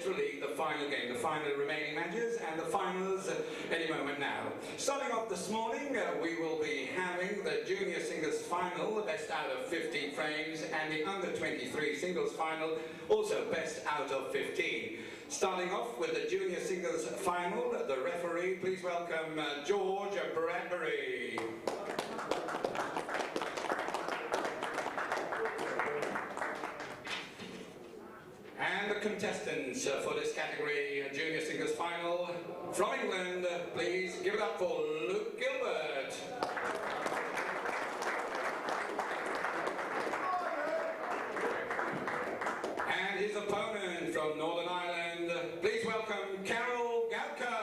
literally the final game, the final remaining matches, and the finals any moment now. Starting off this morning, we will be having the junior singles final, the best out of 15 frames, and the under 23 singles final, also best out of 15. Starting off with the junior singles final, the referee, please welcome George Bradbury. And the contestants for this category, junior singles final, from England, please give it up for Gilbert. And his opponent from Northern Ireland, please welcome Karol, Galka.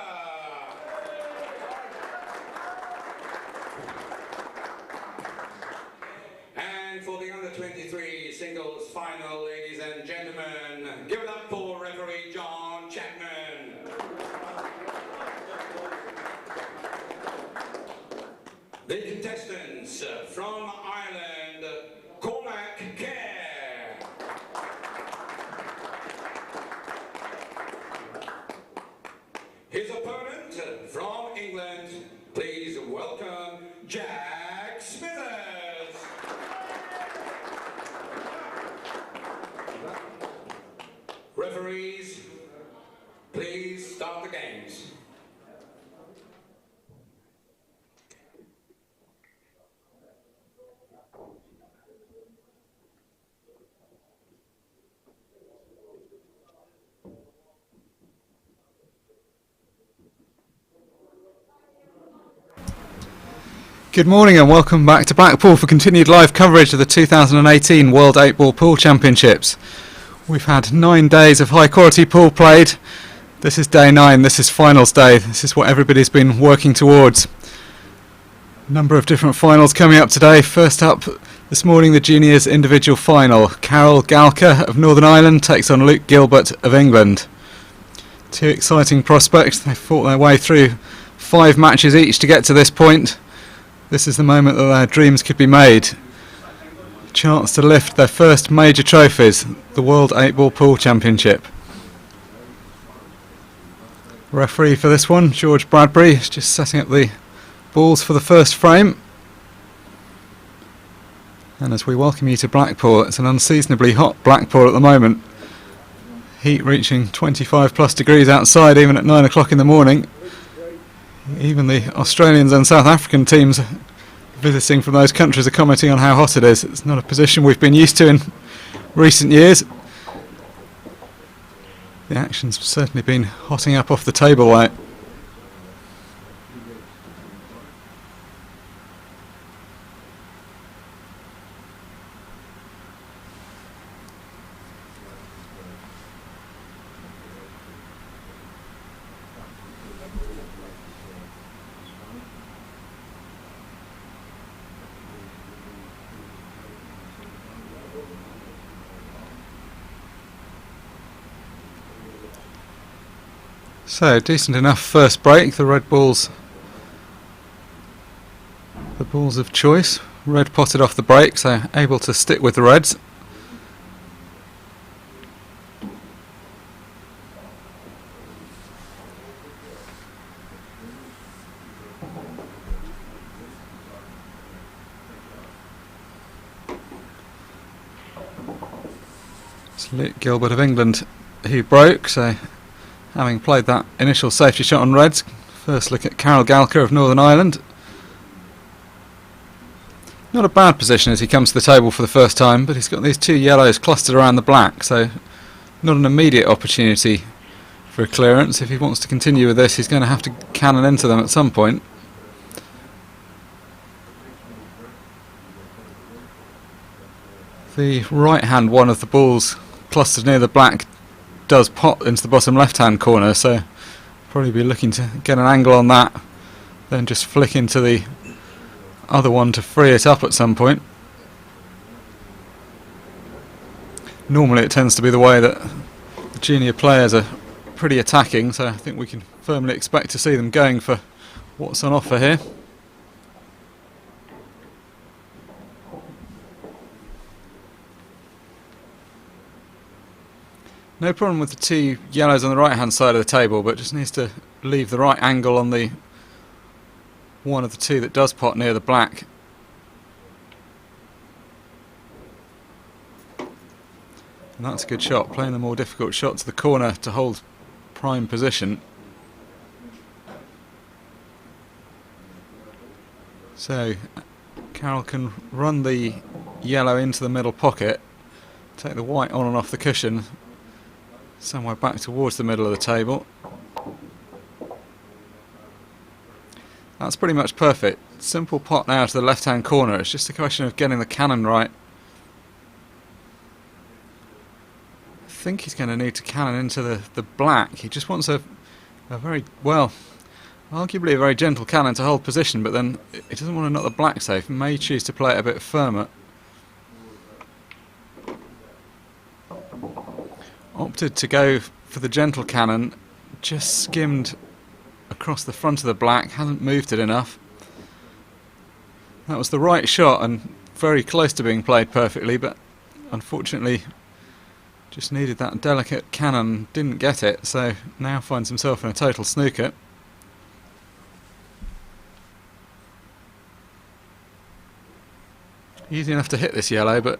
And for the under 23 singles final, ladies and gentlemen, give it up for referee John Chapman. The contestants from Ireland, Cormac Kerr. His opponent from England, please welcome Jack Smithers. Referees, please start the games. Good morning and welcome back to Blackpool for continued live coverage of the 2018 World 8-Ball Pool Championships. We've had 9 days of high quality pool played. This is day 9, this is finals day, this is what everybody's been working towards. A number of different finals coming up today. First up this morning, the juniors individual final. Karol Galka of Northern Ireland takes on Luke Gilbert of England. Two exciting prospects, they fought their way through 5 matches each to get to this point. This is the moment that their dreams could be made. Chance to lift their first major trophies, the World 8-Ball Pool Championship. Referee for this one, George Bradbury, is just setting up the balls for the first frame. And as we welcome you to Blackpool, it's an unseasonably hot Blackpool at the moment. Heat reaching 25 plus degrees outside even at 9 o'clock in the morning. Even the Australians and South African teams visiting from those countries are commenting on how hot it is. It's not a position we've been used to in recent years. The action's certainly been hotting up off the table light. So, decent enough first break. The red balls, the balls of choice. Red potted off the break, so able to stick with the reds. It's Luke Gilbert of England who broke, so having played that initial safety shot on reds, first look at Karol Galka of Northern Ireland. Not a bad position as he comes to the table for the first time, but he's got these 2 yellows clustered around the black, so not an immediate opportunity for a clearance. If he wants to continue with this, he's going to have to cannon into them at some point. The right hand one of the balls clustered near the black does pot into the bottom left hand corner, so probably be looking to get an angle on that, then just flick into the other one to free it up at some point. Normally it tends to be the way that the junior players are pretty attacking, so I think we can firmly expect to see them going for what's on offer here. No problem with the two yellows on the right hand side of the table, but just needs to leave the right angle on the one of the two that does pot near the black. And that's a good shot, playing the more difficult shot to the corner to hold prime position. So Karol can run the yellow into the middle pocket, take the white on and off the cushion, somewhere back towards the middle of the table. That's pretty much perfect. Simple pot now to the left hand corner, it's just a question of getting the cannon right. I think he's going to need to cannon into the black. He just wants a very, well, arguably a very gentle cannon to hold position, but then he doesn't want to knock the black safe. He may choose to play it a bit firmer. Opted to go for the gentle cannon, just skimmed across the front of the black, hasn't moved it enough. That was the right shot and very close to being played perfectly, but unfortunately just needed that delicate cannon, didn't get it, so now finds himself in a total snooker. Easy enough to hit this yellow, but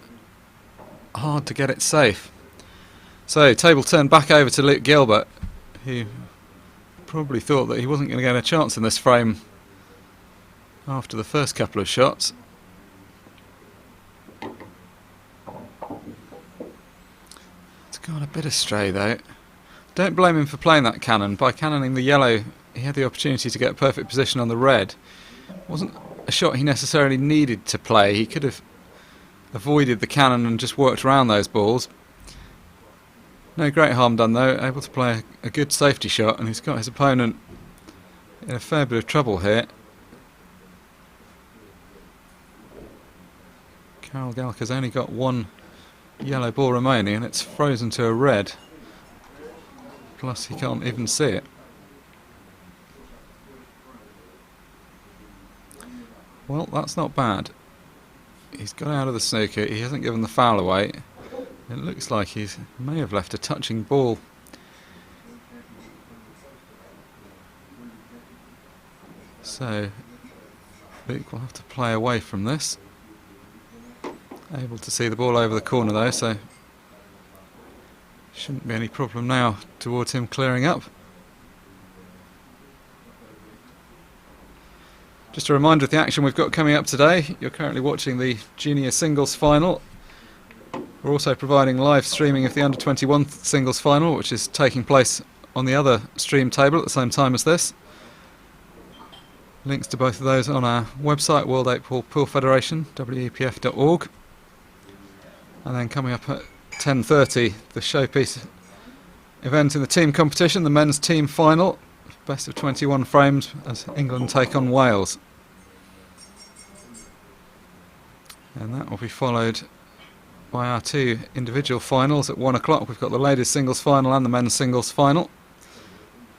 hard to get it safe. So, table turned back over to Luke Gilbert, who probably thought that he wasn't going to get a chance in this frame after the first couple of shots. It's gone a bit astray though. Don't blame him for playing that cannon. By cannoning the yellow, he had the opportunity to get a perfect position on the red. It wasn't a shot he necessarily needed to play. He could have avoided the cannon and just worked around those balls. No great harm done though, able to play a good safety shot, and he's got his opponent in a fair bit of trouble here. Karol Galka's only got one yellow ball remaining and it's frozen to a red. Plus he can't even see it. Well, that's not bad. He's got out of the snooker, he hasn't given the foul away. It looks like he may have left a touching ball. So Luke will have to play away from this. Able to see the ball over the corner though, so shouldn't be any problem now towards him clearing up. Just a reminder of the action we've got coming up today. You're currently watching the junior singles final. We're also providing live streaming of the under-21 singles final, which is taking place on the other stream table at the same time as this. Links to both of those on our website, World 8 Ball Pool Federation, wepf.org. And then coming up at 10:30, the showpiece event in the team competition, the men's team final, best of 21 frames as England take on Wales. And that will be followed by our two individual finals at 1 o'clock. We've got the ladies singles final and the men's singles final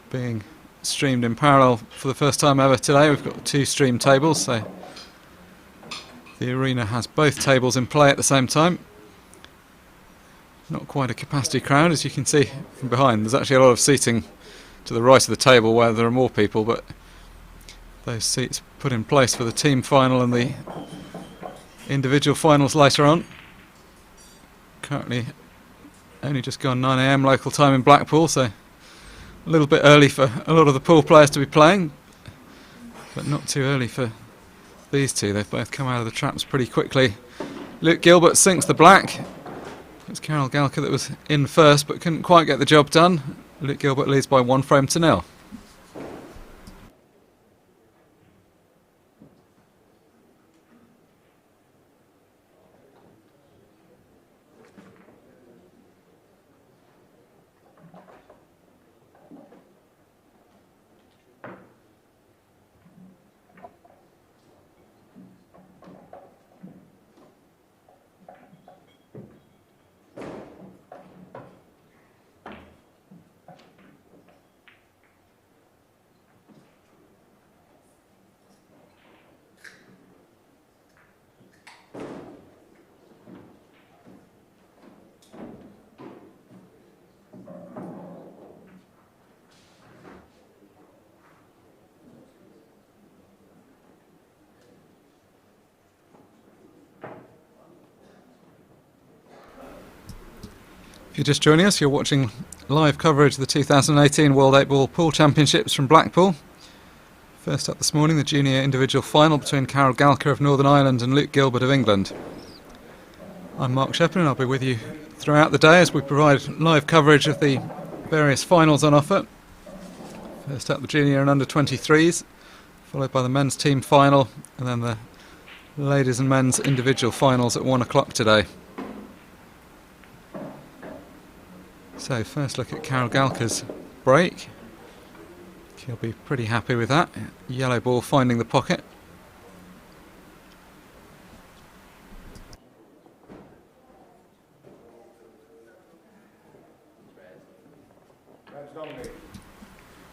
being streamed in parallel for the first time ever today. We've got two stream tables, so the arena has both tables in play at the same time. Not quite a capacity crowd, as you can see from behind. There's actually a lot of seating to the right of the table where there are more people, but those seats put in place for the team final and the individual finals later on. Currently only just gone 9 AM local time in Blackpool, so a little bit early for a lot of the pool players to be playing, but not too early for these two. They've both come out of the traps pretty quickly. Luke Gilbert sinks the black. It's Karol Galka that was in first but couldn't quite get the job done. Luke Gilbert leads by 1 frame to 0. If you're just joining us, you're watching live coverage of the 2018 World 8-Ball Pool Championships from Blackpool. First up this morning, the junior individual final between Karol Galka of Northern Ireland and Luke Gilbert of England. I'm Mark Shepherd and I'll be with you throughout the day as we provide live coverage of the various finals on offer. First up, the junior and under 23s, followed by the men's team final, and then the ladies and men's individual finals at 1 o'clock today. So first look at Karol Galka's break. He'll be pretty happy with that. Yellow ball finding the pocket. We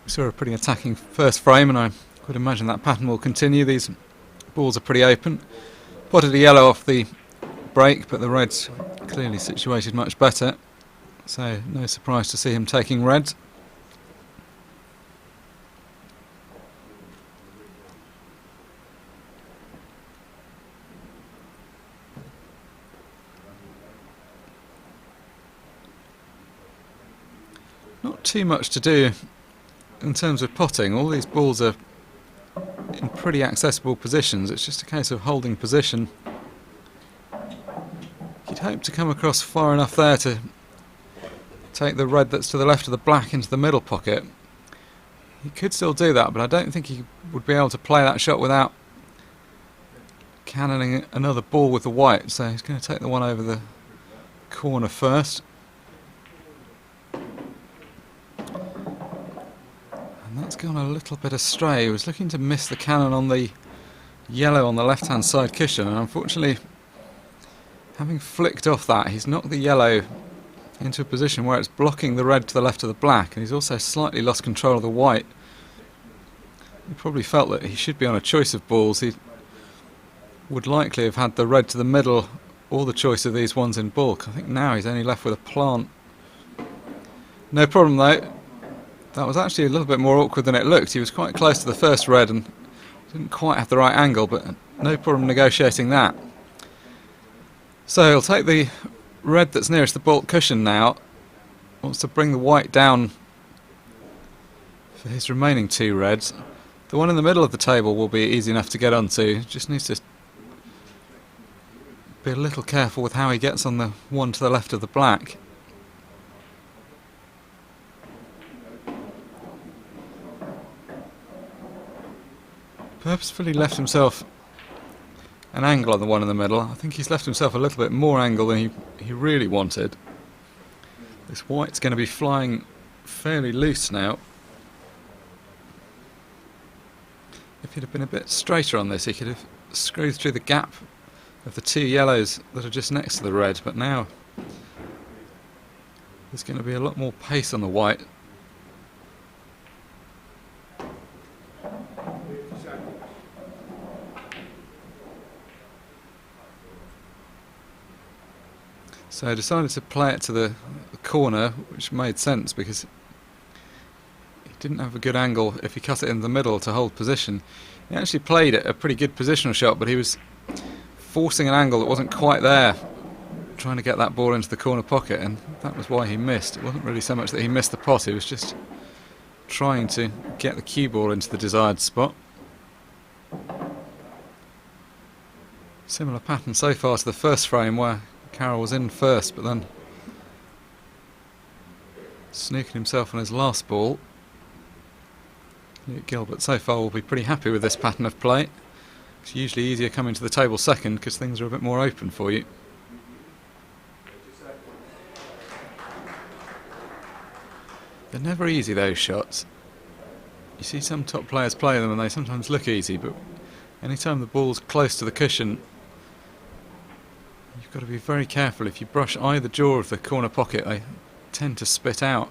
saw a pretty attacking first frame, and I could imagine that pattern will continue. These balls are pretty open. Potted a yellow off the break, but the red's clearly situated much better. So no surprise to see him taking red. Not too much to do in terms of potting. All these balls are in pretty accessible positions. It's just a case of holding position. You'd hope to come across far enough there to take the red that's to the left of the black into the middle pocket. He could still do that, but I don't think he would be able to play that shot without cannoning another ball with the white. So he's going to take the one over the corner first. And that's gone a little bit astray. He was looking to miss the cannon on the yellow on the left hand side cushion, and unfortunately, having flicked off that, he's knocked the yellow into a position where it's blocking the red to the left of the black, and he's also slightly lost control of the white. He probably felt that he should be on a choice of balls. He would likely have had the red to the middle or the choice of these ones in bulk. I think now he's only left with a plant. No problem though. That was actually a little bit more awkward than it looked. He was quite close to the first red and didn't quite have the right angle, but no problem negotiating that. So he'll take the red that's nearest the bulk cushion now. Wants to bring the white down for his remaining two reds. The one in the middle of the table will be easy enough to get onto. Just needs to be a little careful with how he gets on the one to the left of the black. Purposefully left himself an angle on the one in the middle. I think he's left himself a little bit more angle than he really wanted. This white's going to be flying fairly loose now. If he'd have been a bit straighter on this, he could have screwed through the gap of the two yellows that are just next to the red, but now there's going to be a lot more pace on the white. So I decided to play it to the corner, which made sense because he didn't have a good angle if he cut it in the middle to hold position. He actually played it a pretty good positional shot, but he was forcing an angle that wasn't quite there, trying to get that ball into the corner pocket, and that was why he missed. It wasn't really so much that he missed the pot, he was just trying to get the cue ball into the desired spot. Similar pattern so far to the first frame where Karol was in first, but then snooking himself on his last ball. Gilbert so far will be pretty happy with this pattern of play. It's usually easier coming to the table second because things are a bit more open for you. They're never easy, those shots. You see some top players play them and they sometimes look easy, but anytime the ball's close to the cushion, you've got to be very careful. If you brush either jaw of the corner pocket, they tend to spit out.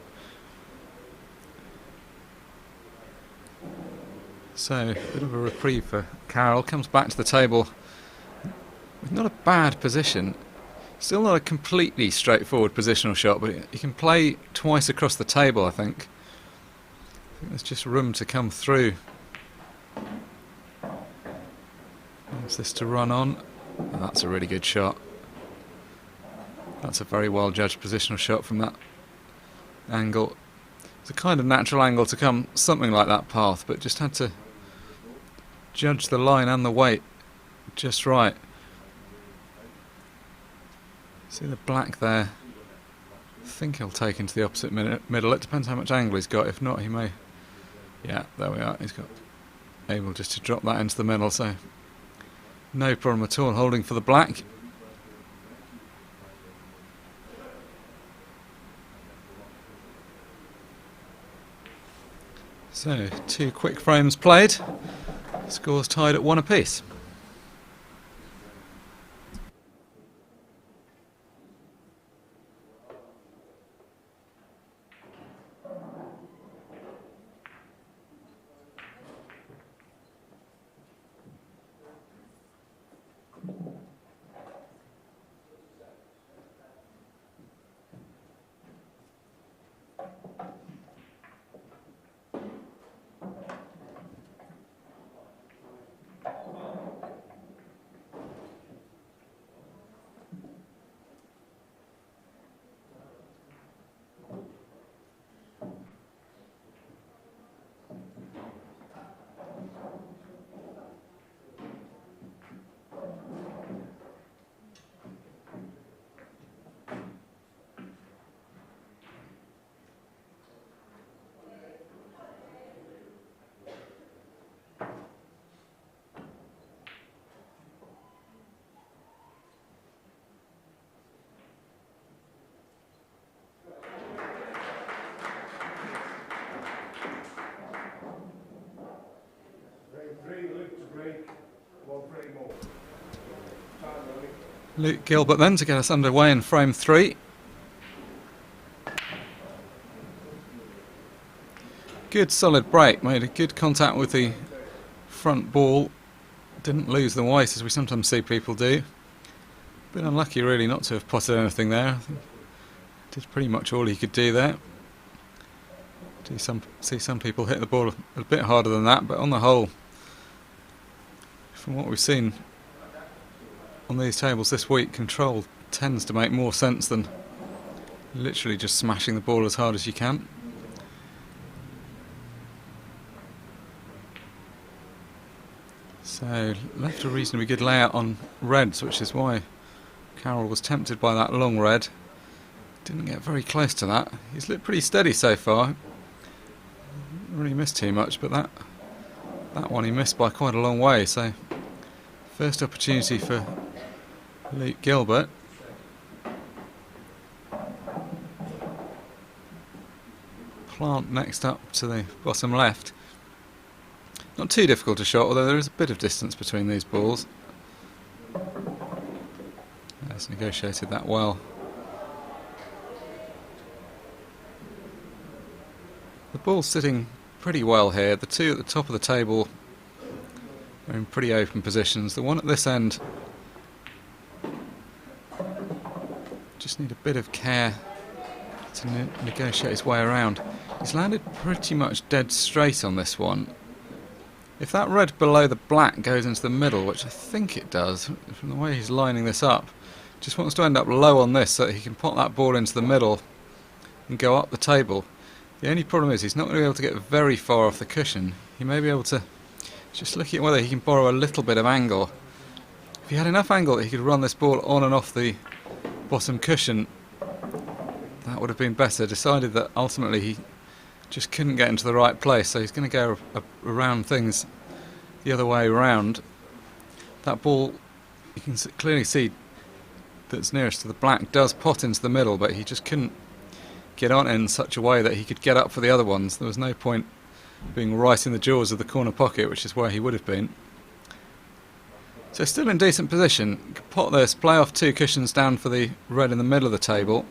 So, a bit of a reprieve for Karol. Comes back to the table with not a bad position. Still not a completely straightforward positional shot, but he can play twice across the table, I think. There's just room to come through. Wants this to run on. Oh, that's a really good shot. That's a very well judged positional shot from that angle. It's a kind of natural angle to come something like that path, but just had to judge the line and the weight just right. See the black there? I think he'll take into the opposite middle. It depends how much angle he's got. If not, he may... Yeah, there we are. He's got able just to drop that into the middle, so no problem at all holding for the black. So, 2 quick frames played. Scores tied at 1 apiece. Gilbert then to get us underway in frame 3. Good solid break, made a good contact with the front ball, didn't lose the white as we sometimes see people do. Been unlucky really not to have potted anything there. I think did pretty much all he could do there. See some people hit the ball a bit harder than that, but on the whole, from what we've seen on these tables this week, control tends to make more sense than literally just smashing the ball as hard as you can. So left a reasonably good layout on reds, which is why Karol was tempted by that long red. Didn't get very close to that. He's looked pretty steady so far. Didn't really missed too much, but that one he missed by quite a long way. So first opportunity for Gilbert. Plant next up to the bottom left. Not too difficult to shot, although there is a bit of distance between these balls. That's negotiated that well. The ball's sitting pretty well here. The two at the top of the table are in pretty open positions. The one at this end just need a bit of care to negotiate his way around. He's landed pretty much dead straight on this one. If that red below the black goes into the middle, which I think it does, from the way he's lining this up, just wants to end up low on this so that he can pop that ball into the middle and go up the table. The only problem is he's not going to be able to get very far off the cushion. He may be able to, just looking at whether he can borrow a little bit of angle. If he had enough angle that he could run this ball on and off the bottom cushion, that would have been better. Decided that ultimately he just couldn't get into the right place, so he's going to go around things the other way around. That ball, you can clearly see that's nearest to the black, does pot into the middle, but he just couldn't get on in such a way that he could get up for the other ones. There was no point being right in the jaws of the corner pocket, which is where he would have been. So still in decent position. Could pot this, play off two cushions down for the red in the middle of the table.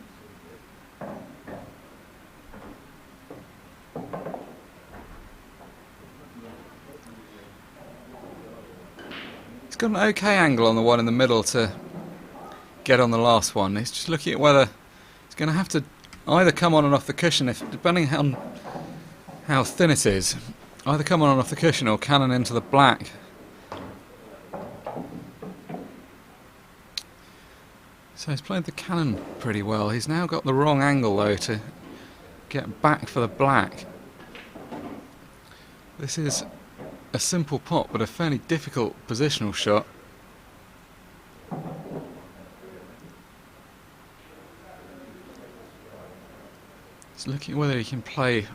He's got an okay angle on the one in the middle to get on the last one. He's just looking at whether he's going to have to either come on and off the cushion, depending on how thin it is, either come on and off the cushion or cannon into the black. So he's played the cannon pretty well. He's now got the wrong angle though to get back for the black. This is a simple pot but a fairly difficult positional shot. He's looking at whether he can play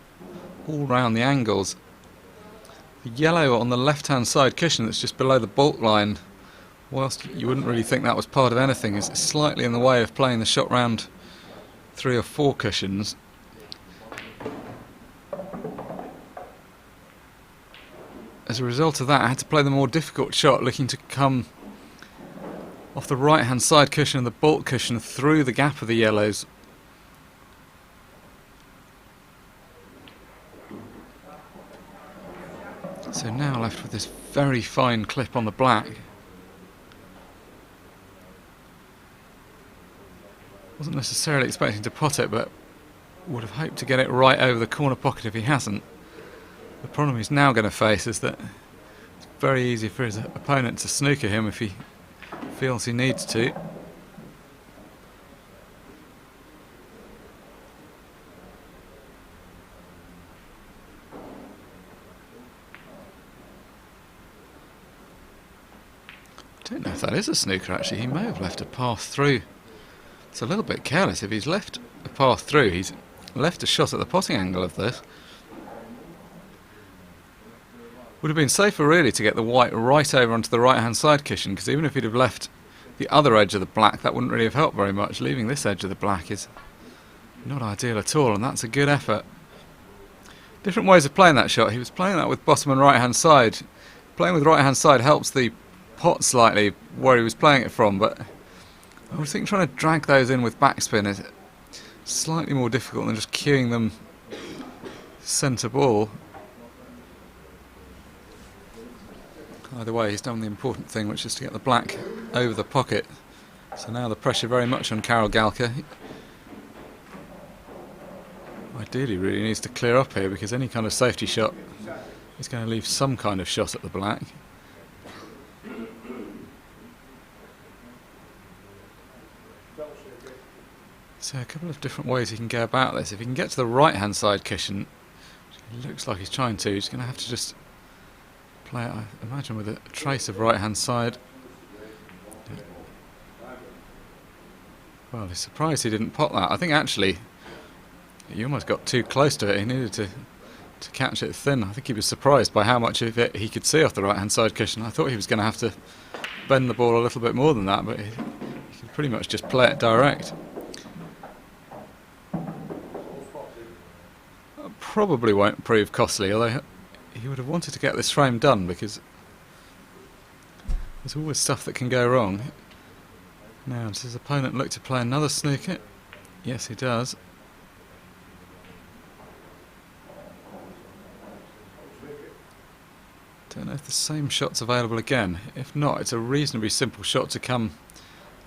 all round the angles. The yellow on the left hand side cushion that's just below the baulk line, whilst you wouldn't really think that was part of anything, is slightly in the way of playing the shot round 3 or 4 cushions. As a result of that, I had to play the more difficult shot, looking to come off the right hand side cushion and the baulk cushion through the gap of the yellows. So now left with this very fine clip on the black. Wasn't necessarily expecting to pot it, but would have hoped to get it right over the corner pocket if he hasn't. The problem he's now going to face is that it's very easy for his opponent to snooker him if he feels he needs to. I don't know if that is a snooker actually. He may have left a path through. It's a little bit careless. If he's left a path through, he's left a shot at the potting angle of this. Would have been safer really to get the white right over onto the right hand side cushion, because even if he'd have left the other edge of the black, that wouldn't really have helped very much. Leaving this edge of the black is not ideal at all, and that's a good effort. Different ways of playing that shot. He was playing that with bottom and right hand side. Playing with right hand side helps the pot slightly where he was playing it from, but I would think trying to drag those in with backspin is slightly more difficult than just cueing them centre ball. Either way, he's done the important thing, which is to get the black over the pocket. So now the pressure very much on Karol Galka. Ideally really needs to clear up here, because any kind of safety shot is going to leave some kind of shot at the black. So a couple of different ways he can go about this. If he can get to the right hand side cushion, which it looks like he's trying to, he's going to have to just play it, I imagine, with a trace of right hand side. Well, he's surprised he didn't pot that. I think actually he almost got too close to it. He needed to catch it thin. I think he was surprised by how much of it he could see off the right hand side cushion. I thought he was going to have to bend the ball a little bit more than that, but he could pretty much just play it direct. Probably won't prove costly, although he would have wanted to get this frame done, because there's always stuff that can go wrong. Now, does his opponent look to play another snooker? Yes, he does. Don't know if the same shot's available again. If not, it's a reasonably simple shot to come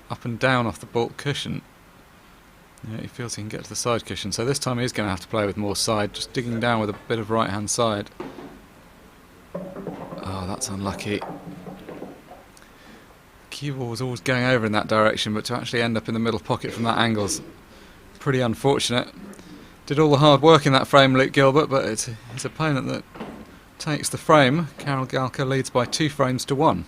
up and down off the baulk cushion. Yeah, he feels he can get to the side cushion, so this time he's going to have to play with more side, just digging down with a bit of right hand side. Oh, that's unlucky. Cue ball was always going over in that direction, but to actually end up in the middle pocket from that angle's pretty unfortunate. Did all the hard work in that frame, Luke Gilbert, but it's his opponent that takes the frame. Karol Galka leads by 2 frames to 1.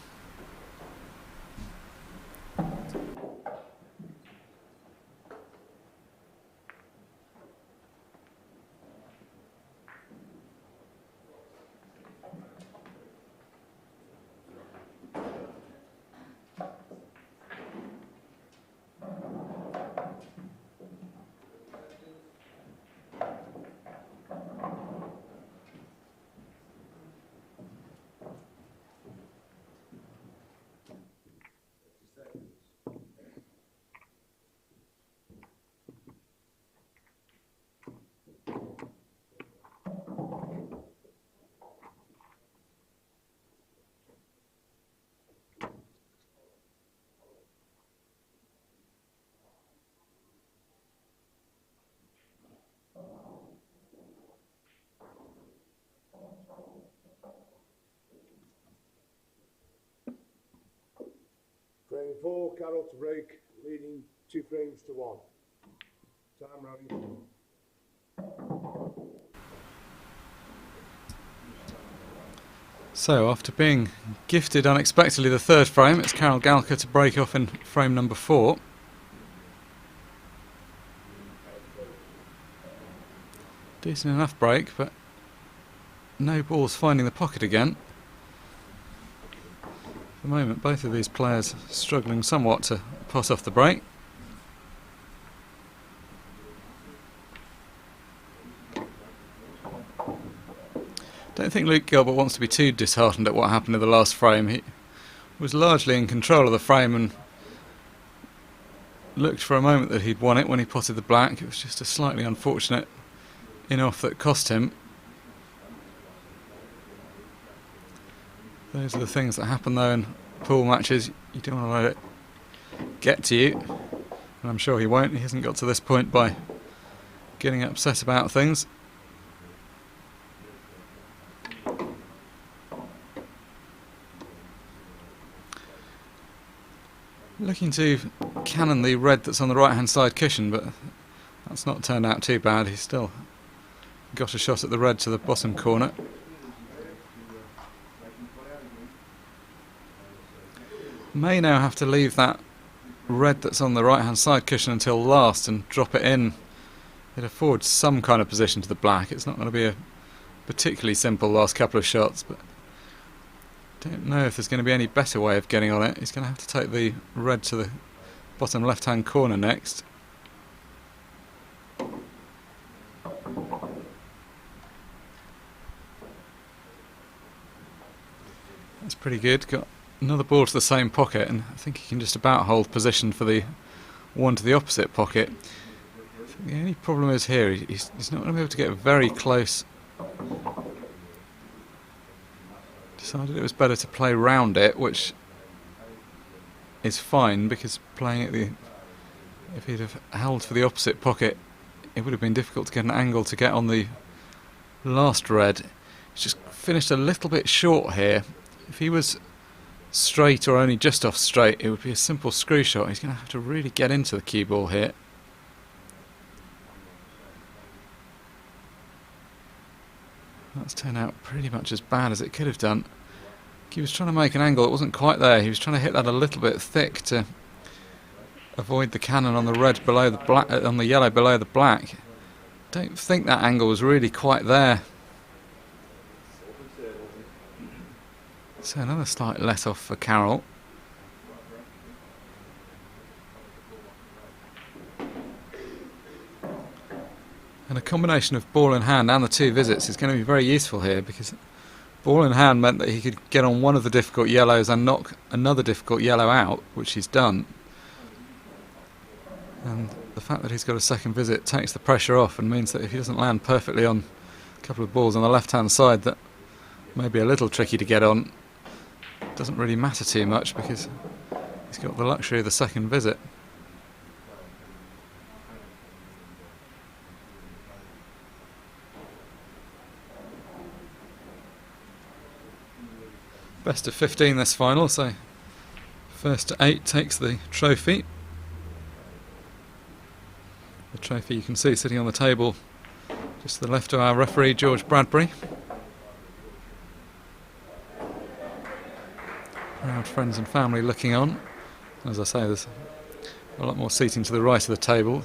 Frame 4, Karol to break, leading So, after being gifted unexpectedly the third frame, it's Karol Galka to break off in frame number 4. Decent enough break, but no balls finding the pocket again. At the moment, both of these players struggling somewhat to pass off the break. Don't think Luke Gilbert wants to be too disheartened at what happened in the last frame. He was largely in control of the frame and looked for a moment that he'd won it when he potted the black. It was just a slightly unfortunate in-off that cost him. Those are the things that happen though in pool matches. You don't want to let it get to you. And I'm sure he won't. He hasn't got to this point by getting upset about things. Looking to cannon the red that's on the right hand side cushion, but that's not turned out too bad. He's still got a shot at the red to the bottom corner. May now have to leave that red that's on the right hand side cushion until last and drop it in. It affords some kind of position to the black. It's not going to be a particularly simple last couple of shots, but don't know if there's going to be any better way of getting on it. He's going to have to take the red to the bottom left hand corner next. That's pretty good. Got another ball to the same pocket, and I think he can just about hold position for the one to the opposite pocket. I think the only problem is here, he's not going to be able to get very close. Decided it was better to play round it, which is fine because playing at the, if he'd have held for the opposite pocket, it would have been difficult to get an angle to get on the last red. He's just finished a little bit short here. If he was straight or only just off straight, it would be a simple screw shot. He's going to have to really get into the cue ball here. That's turned out pretty much as bad as it could have done. He was trying to make an angle, it wasn't quite there. He was trying to hit that a little bit thick to avoid the cannon on the red below the black, on the yellow below the black. Don't think that angle was really quite there. So another slight let off for Karol. And a combination of ball in hand and the two visits is going to be very useful here, because ball in hand meant that he could get on one of the difficult yellows and knock another difficult yellow out, which he's done. And the fact that he's got a second visit takes the pressure off and means that if he doesn't land perfectly on a couple of balls on the left hand side that may be a little tricky to get on, it doesn't really matter too much because he's got the luxury of the second visit. Best of 15 this final, so first to 8 takes the trophy. The trophy you can see sitting on the table just to the left of our referee George Bradbury. Proud friends and family looking on. As I say, there's a lot more seating to the right of the table.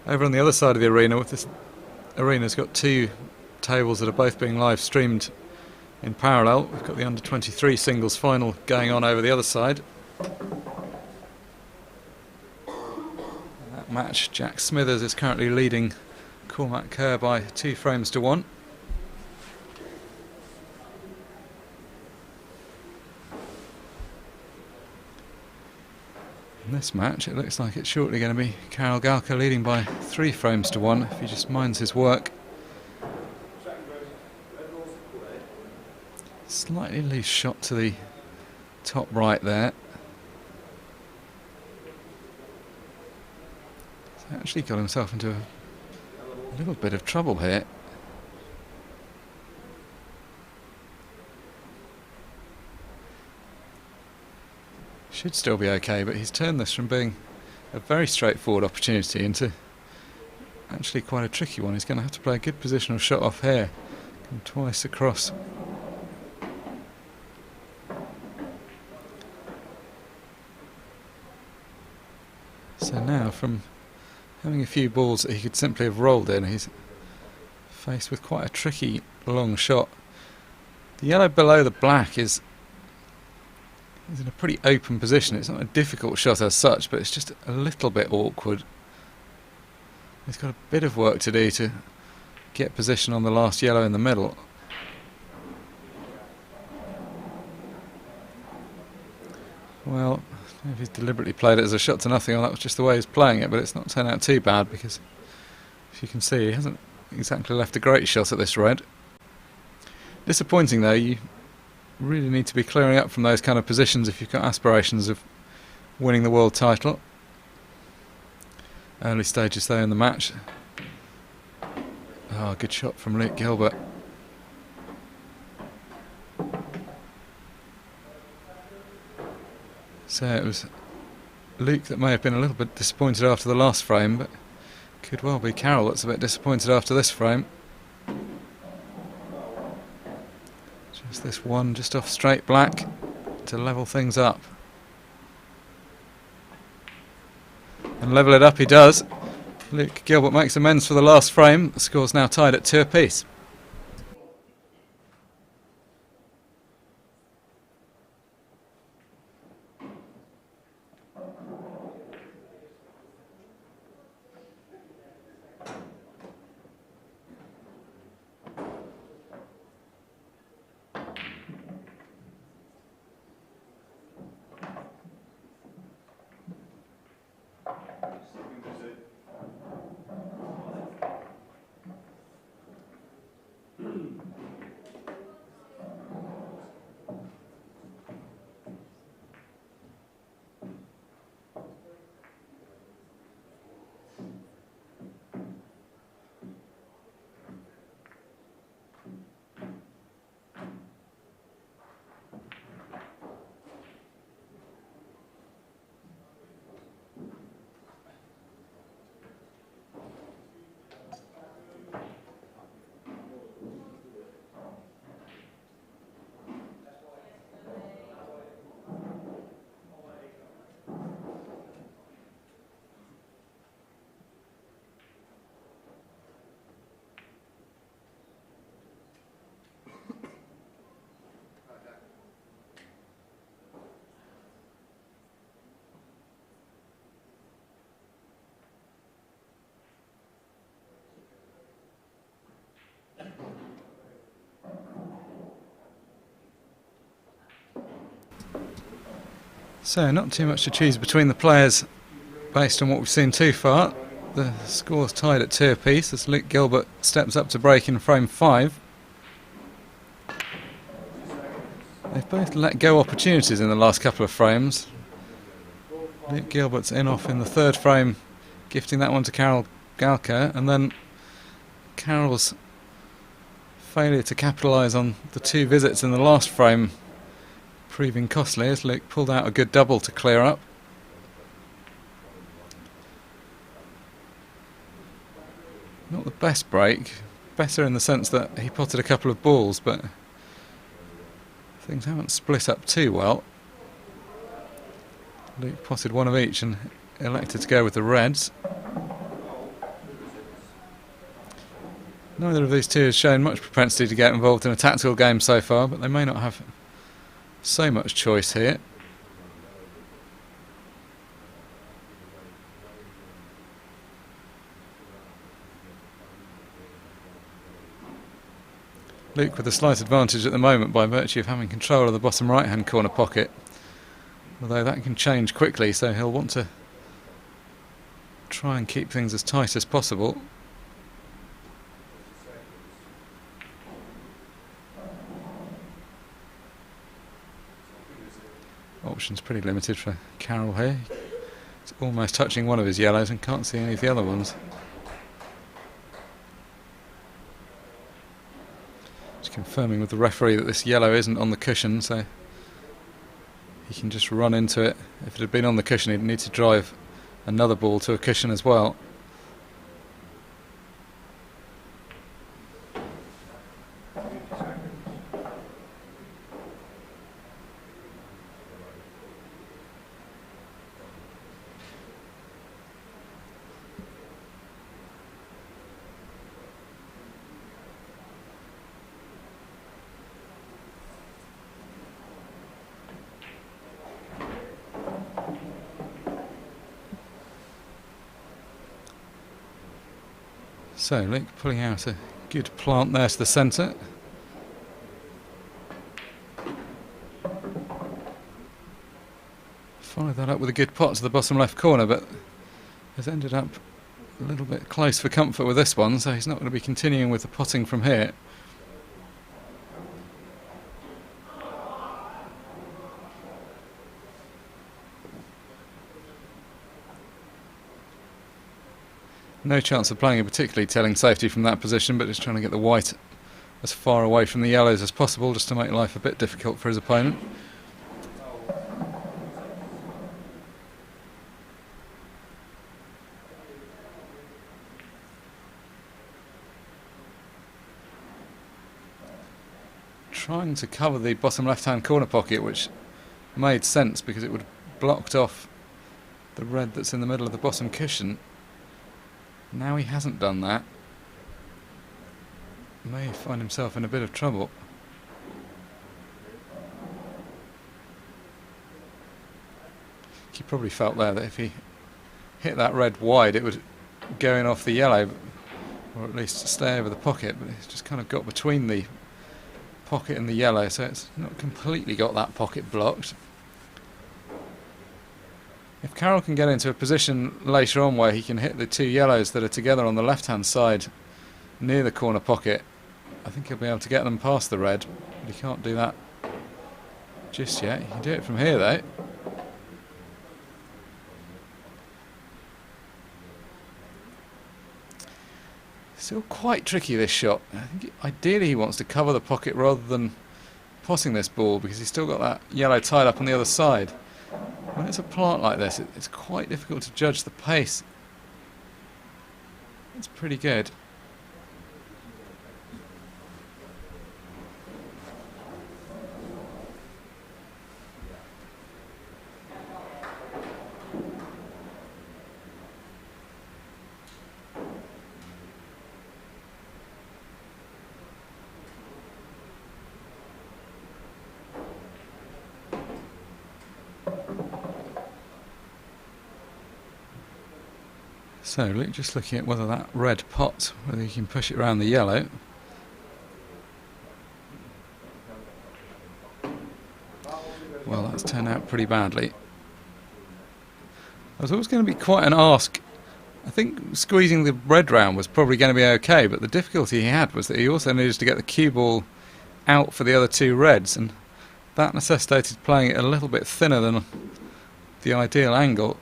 Over on the other side of the arena, with this arena's got two tables that are both being live streamed in parallel. We've got the under 23 singles final going on over the other side. That match, Jack Smithers is currently leading Cormac Kerr by 2 frames to 1. In this match it looks like it's shortly going to be Karol Galka leading by 3 frames to 1 if he just minds his work. Slightly loose shot to the top right there. He's actually got himself into a little bit of trouble here. Should still be okay, but he's turned this from being a very straightforward opportunity into actually quite a tricky one. He's going to have to play a good positional shot off here. Come twice across. So now, from having a few balls that he could simply have rolled in, he's faced with quite a tricky long shot. The yellow below the black is in a pretty open position. It's not a difficult shot as such, but it's just a little bit awkward. He's got a bit of work to do to get position on the last yellow in the middle. Well, if he's deliberately played it as a shot to nothing, or that was just the way he's playing it, but it's not turned out too bad, because as you can see, he hasn't exactly left a great shot at this red. Disappointing though. You really need to be clearing up from those kind of positions if you've got aspirations of winning the world title. Early stages though in the match. Oh, good shot from Luke Gilbert. So it was Luke that may have been a little bit disappointed after the last frame, but could well be Karol that's a bit disappointed after this frame. Just this one just off straight black to level things up. And level it up he does. Luke Gilbert makes amends for the last frame. The score's now tied at 2 apiece. So not too much to choose between the players based on what we've seen too far. The score's tied at 2 apiece as Luke Gilbert steps up to break in frame 5. They've both let go opportunities in the last couple of frames. Luke Gilbert's in off in the 3rd frame, gifting that one to Karol Galka, and then Karol's failure to capitalise on the 2 visits in the last frame proving costly as Luke pulled out a good double to clear up. Not the best break, better in the sense that he potted a couple of balls, but things haven't split up too well. Luke potted one of each and elected to go with the reds. Neither of these two has shown much propensity to get involved in a tactical game so far, but they may not have so much choice here. Luke with a slight advantage at the moment by virtue of having control of the bottom right hand corner pocket, although that can change quickly, so he'll want to try and keep things as tight as possible. Options pretty limited for Karol here. He's almost touching one of his yellows and can't see any of the other ones. Just confirming with the referee that this yellow isn't on the cushion, so he can just run into it. If it had been on the cushion, he'd need to drive another ball to a cushion as well. So Luke pulling out a good plant there to the centre. Followed that up with a good pot to the bottom left corner, but has ended up a little bit close for comfort with this one, so he's not going to be continuing with the potting from here. No chance of playing a particularly telling safety from that position, but just trying to get the white as far away from the yellows as possible, just to make life a bit difficult for his opponent. Trying to cover the bottom left-hand corner pocket, which made sense because it would have blocked off the red that's in the middle of the bottom cushion. Now he hasn't done that. May find himself in a bit of trouble. He probably felt there that if he hit that red wide, it would go in off the yellow, or at least stay over the pocket, but he's just kind of got between the pocket and the yellow, so it's not completely got that pocket blocked. If Karol can get into a position later on where he can hit the two yellows that are together on the left-hand side near the corner pocket, I think he'll be able to get them past the red, but he can't do that just yet. He can do it from here though. Still quite tricky, this shot. I think ideally he wants to cover the pocket rather than potting this ball, because he's still got that yellow tied up on the other side. When it's a plant like this, it's quite difficult to judge the pace. It's pretty good. So Luke just looking at whether that red pot, whether you can push it around the yellow. Well, that's turned out pretty badly. I was always going to be quite an ask. I think squeezing the red round was probably going to be okay, but the difficulty he had was that he also needed to get the cue ball out for the other two reds, and that necessitated playing it a little bit thinner than the ideal angle.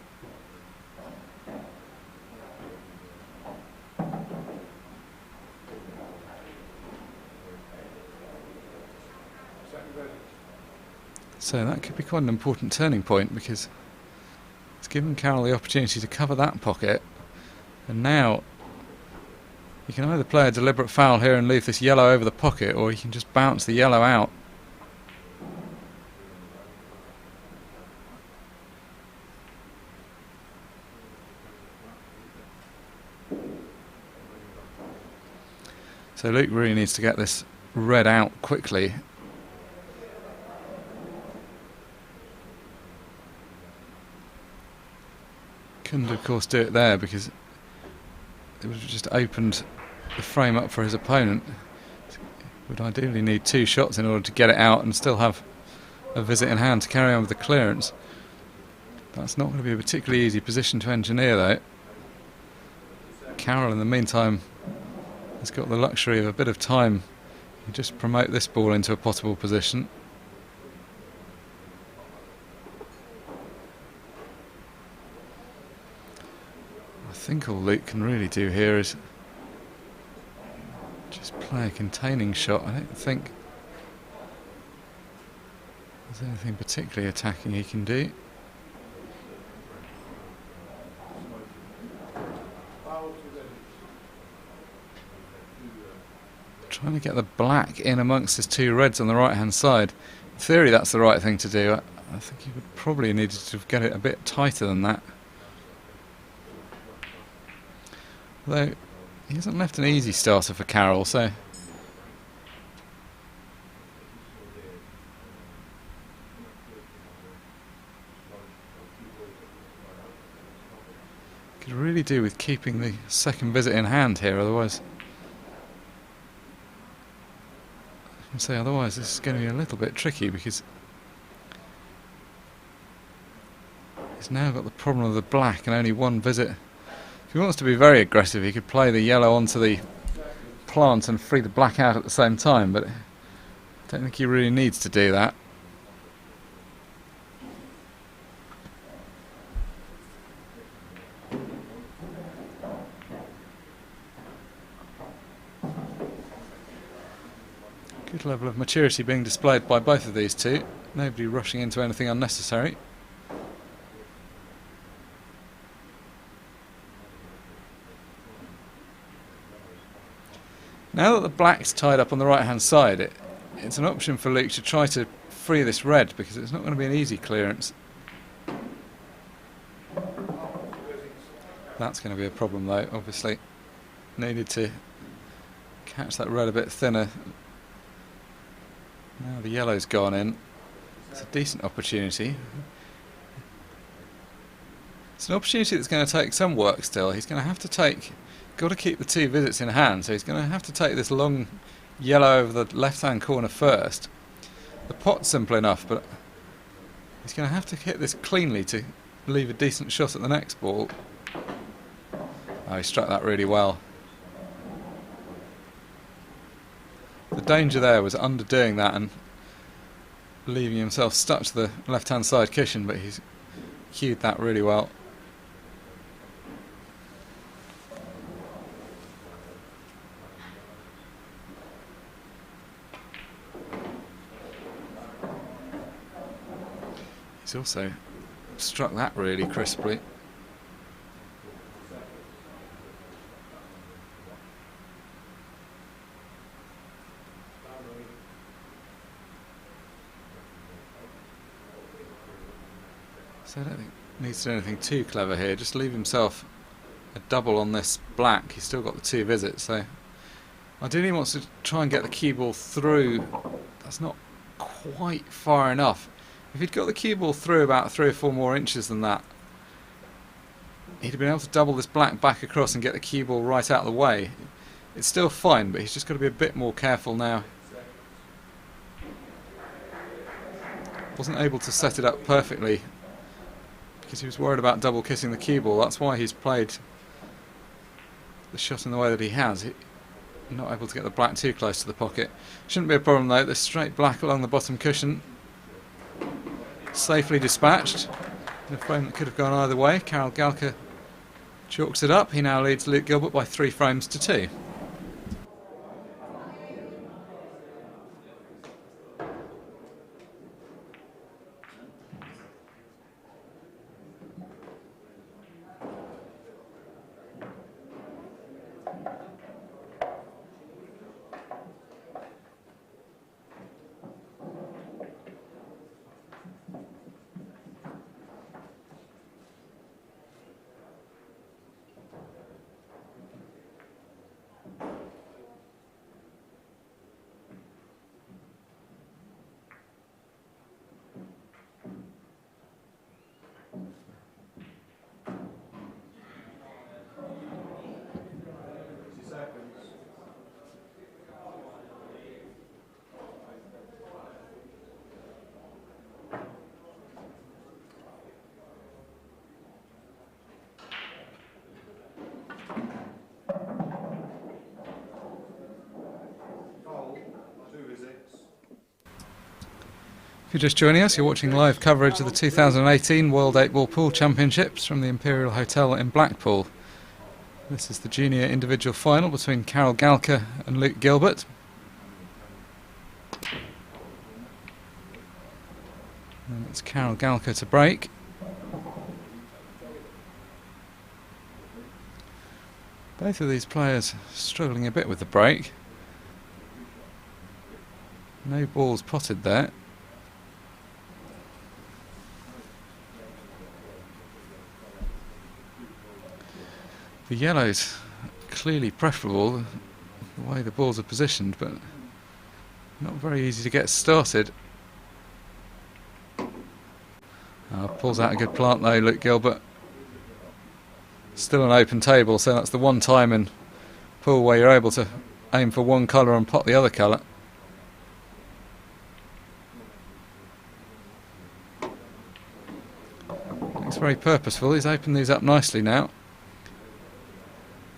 So that could be quite an important turning point, because it's given Karol the opportunity to cover that pocket, and now he can either play a deliberate foul here and leave this yellow over the pocket, or he can just bounce the yellow out. So Luke really needs to get this red out quickly. Couldn't of course do it there because it would have just opened the frame up for his opponent. Would ideally need two shots in order to get it out and still have a visit in hand to carry on with the clearance. That's not going to be a particularly easy position to engineer though. Karol in the meantime has got the luxury of a bit of time. You just promote this ball into a potable position. I think all Luke can really do here is just play a containing shot. I don't think Is there anything particularly attacking he can do? Trying to get the black in amongst his two reds on the right hand side. In theory that's the right thing to do. I think he would probably need to get it a bit tighter than that. Although he hasn't left an easy starter for Karol, so could really do with keeping the second visit in hand here, otherwise this is going to be a little bit tricky, because he's now got the problem of the black and only one visit. If he wants to be very aggressive, he could play the yellow onto the plant and free the black out at the same time, but I don't think he really needs to do that. Good level of maturity being displayed by both of these two. Nobody rushing into anything unnecessary. Now that the black's tied up on the right hand side, it's an option for Luke to try to free this red, because it's not going to be an easy clearance. That's going to be a problem though, obviously. Needed to catch that red a bit thinner. Now the yellow's gone in. It's a decent opportunity. It's an opportunity that's going to take some work still. He's going to have to got to keep the two visits in hand, so he's going to have to take this long yellow over the left hand corner first. The pot's simple enough, but he's going to have to hit this cleanly to leave a decent shot at the next ball. Oh, he struck that really well. The danger there was underdoing that and leaving himself stuck to the left hand side cushion, but he's cued that really well. He's also struck that really crisply. So I don't think he needs to do anything too clever here. Just leave himself a double on this black. He's still got the two visits, so ideally he wants to try and get the cue ball through. That's not quite far enough. If he'd got the cue ball through about 3 or 4 more inches than that, he'd have been able to double this black back across and get the cue ball right out of the way. It's still fine, but he's just got to be a bit more careful now. Wasn't able to set it up perfectly because he was worried about double kissing the cue ball. That's why he's played the shot in the way that he has. Not able to get the black too close to the pocket. Shouldn't be a problem though. The straight black along the bottom cushion, safely dispatched in a frame that could have gone either way. Karol Galka chalks it up. He now leads Luke Gilbert by 3 frames to 2. If you're just joining us, you're watching live coverage of the 2018 World 8-Ball Pool Championships from the Imperial Hotel in Blackpool. This is the junior individual final between Karol Galka and Luke Gilbert. And it's Karol Galka to break. Both of these players struggling a bit with the break. No balls potted there. The yellow's clearly preferable, the way the balls are positioned, but not very easy to get started. Pulls out a good plant though, Luke Gilbert. Still an open table, so that's the one time in pool where you're able to aim for one colour and pot the other colour. Looks very purposeful. He's opened these up nicely now.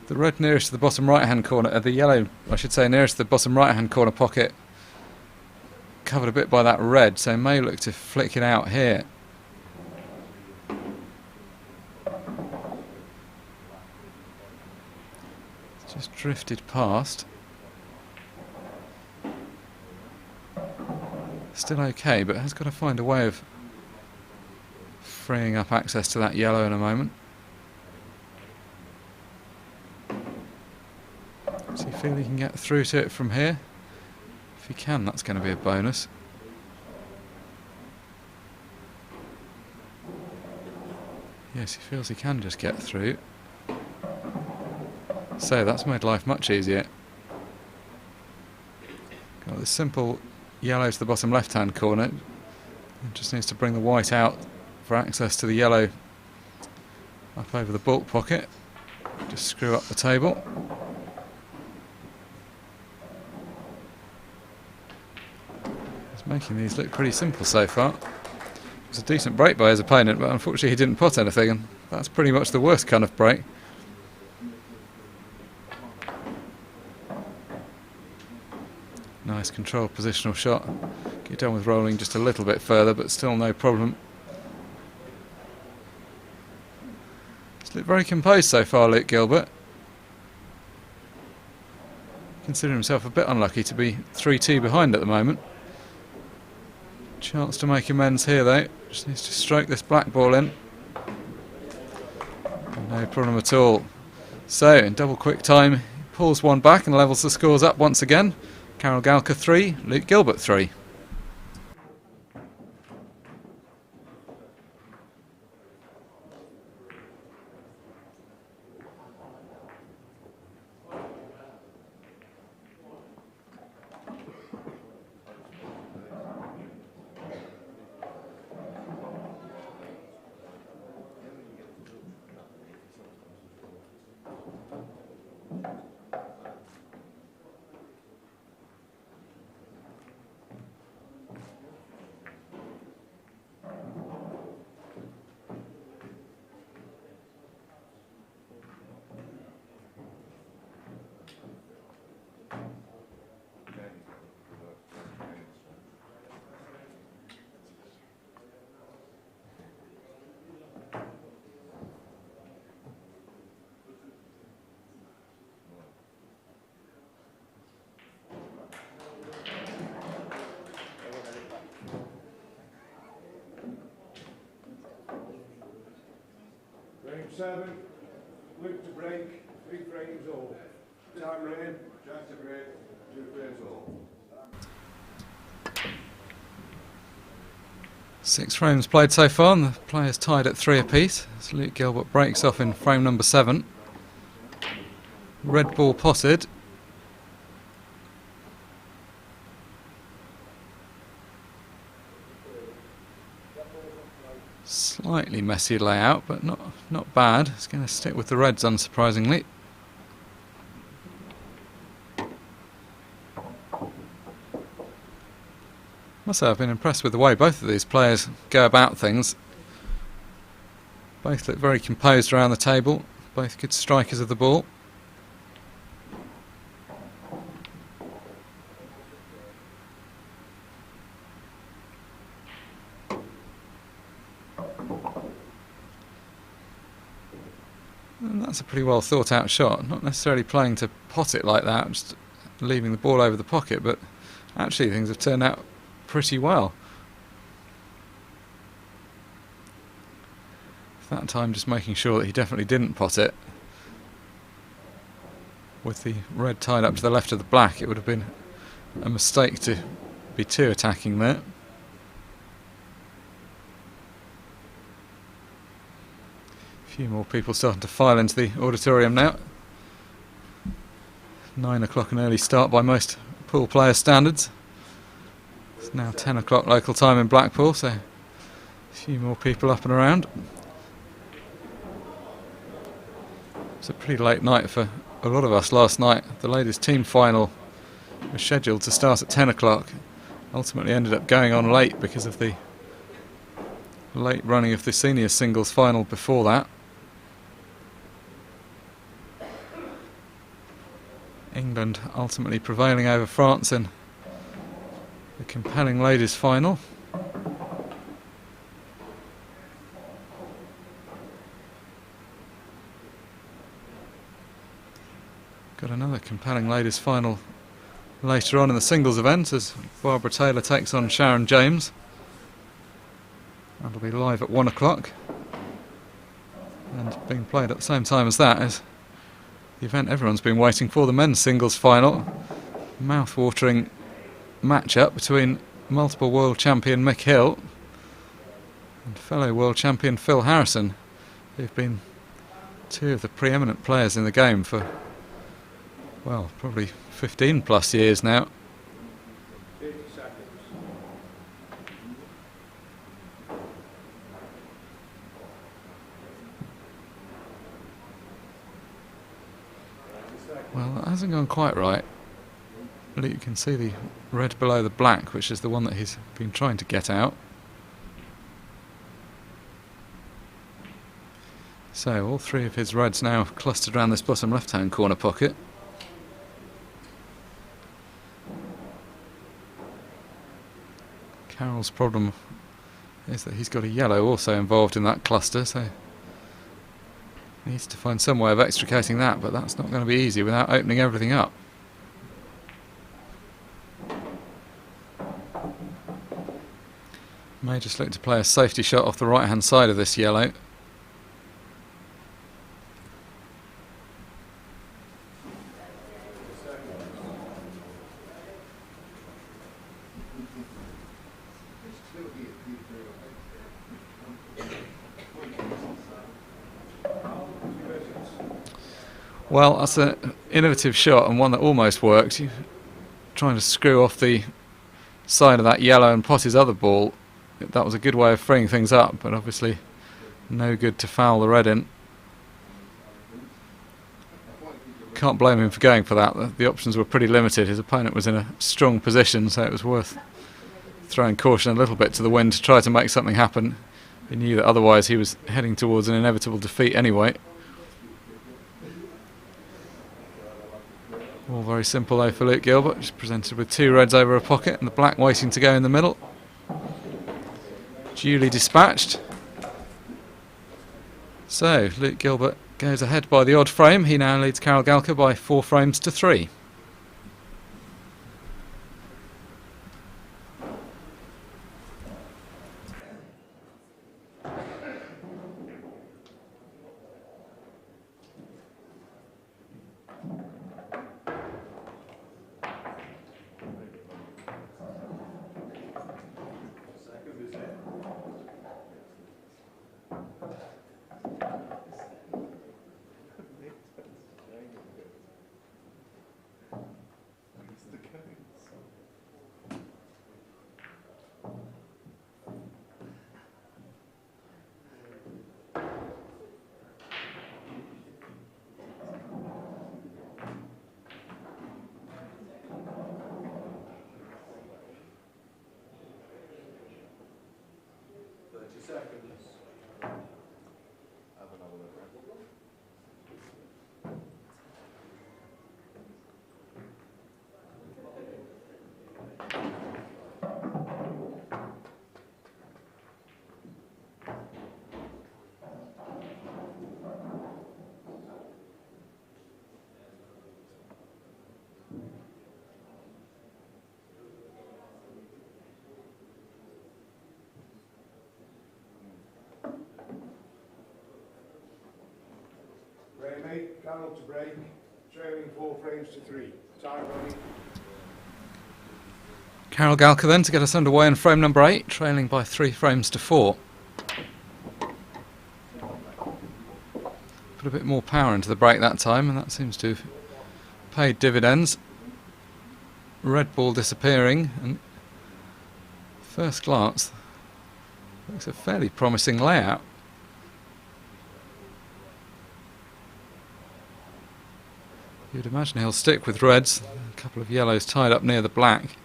The red nearest to the bottom right hand corner, the yellow I should say nearest to the bottom right hand corner pocket, covered a bit by that red, so may look to flick it out here. It's just drifted past. Still okay, but has got to find a way of freeing up access to that yellow in a moment. Does he feel he can get through to it from here? If he can, that's going to be a bonus. Yes, he feels he can just get through. So that's made life much easier. Got this simple yellow to the bottom left hand corner. It just needs to bring the white out for access to the yellow up over the bulk pocket. Just screw up the table. He's making these look pretty simple so far. It was a decent break by his opponent, but unfortunately he didn't pot anything, and that's pretty much the worst kind of break. Nice controlled positional shot. Get on with rolling just a little bit further, but still no problem. He's looked very composed so far, Luke Gilbert. Considering himself a bit unlucky to be 3-2 behind at the moment. Chance to make amends here though. Just needs to stroke this black ball in. No problem at all. So in double quick time, he pulls one back and levels the scores up once again. Karol Galka 3, Luke Gilbert 3. Frame 7, Luke to break, 3 frames all. Time running, Jack to break, 2 frames all. 6 frames played so far, and the players tied at 3 apiece. As Luke Gilbert breaks off in frame number 7. Red ball potted. Slightly messy layout, but not bad. It's going to stick with the reds, unsurprisingly. Must say I've been impressed with the way both of these players go about things. Both look very composed around the table. Both good strikers of the ball. And that's a pretty well thought out shot. Not necessarily playing to pot it like that, just leaving the ball over the pocket, but actually things have turned out pretty well. That time just making sure that he definitely didn't pot it. With the red tied up to the left of the black, it would have been a mistake to be too attacking there. A few more people starting to file into the auditorium now. 9 o'clock an early start by most pool player standards. It's now 10 o'clock local time in Blackpool, so a few more people up and around. It's a pretty late night for a lot of us last night. The ladies' team final was scheduled to start at 10 o'clock. Ultimately ended up going on late because of the late running of the senior singles final before that. England ultimately prevailing over France in the compelling ladies' final. Got another compelling ladies' final later on in the singles event as Barbara Taylor takes on Sharon James. That'll be live at 1 o'clock. And being played at the same time as that is the event everyone's been waiting for, the men's singles final. Mouth-watering match-up between multiple world champion Mick Hill and fellow world champion Phil Harrison, who've been two of the preeminent players in the game for, well, probably 15 plus years now. 30 seconds. Well, that hasn't gone quite right. You can see the red below the black, which is the one that he's been trying to get out. So all three of his reds now clustered around this bottom left-hand corner pocket. Karol's problem is that he's got a yellow also involved in that cluster, so he needs to find some way of extricating that, but that's not going to be easy without opening everything up. May just look to play a safety shot off the right hand side of this yellow. Well, that's an innovative shot and one that almost worked. You're trying to screw off the side of that yellow and pot his other ball. That was a good way of freeing things up, but obviously no good to foul the red in. Can't blame him for going for that. The options were pretty limited. His opponent was in a strong position, so it was worth throwing caution a little bit to the wind to try to make something happen. He knew that otherwise he was heading towards an inevitable defeat anyway. All very simple though for Luke Gilbert, just presented with two reds over a pocket and the black waiting to go in the middle. Duly dispatched. So Luke Gilbert goes ahead by the odd frame. He now leads Karol Galka by 4 frames to 3. Karol to break, trailing 4 frames to 3. Time running. Karol Galka then to get us underway in frame number 8, trailing by 3 frames to 4. Put a bit more power into the break that time, and that seems to have paid dividends. Red ball disappearing, and first glance looks a fairly promising layout. You'd imagine he'll stick with reds, a couple of yellows tied up near the black.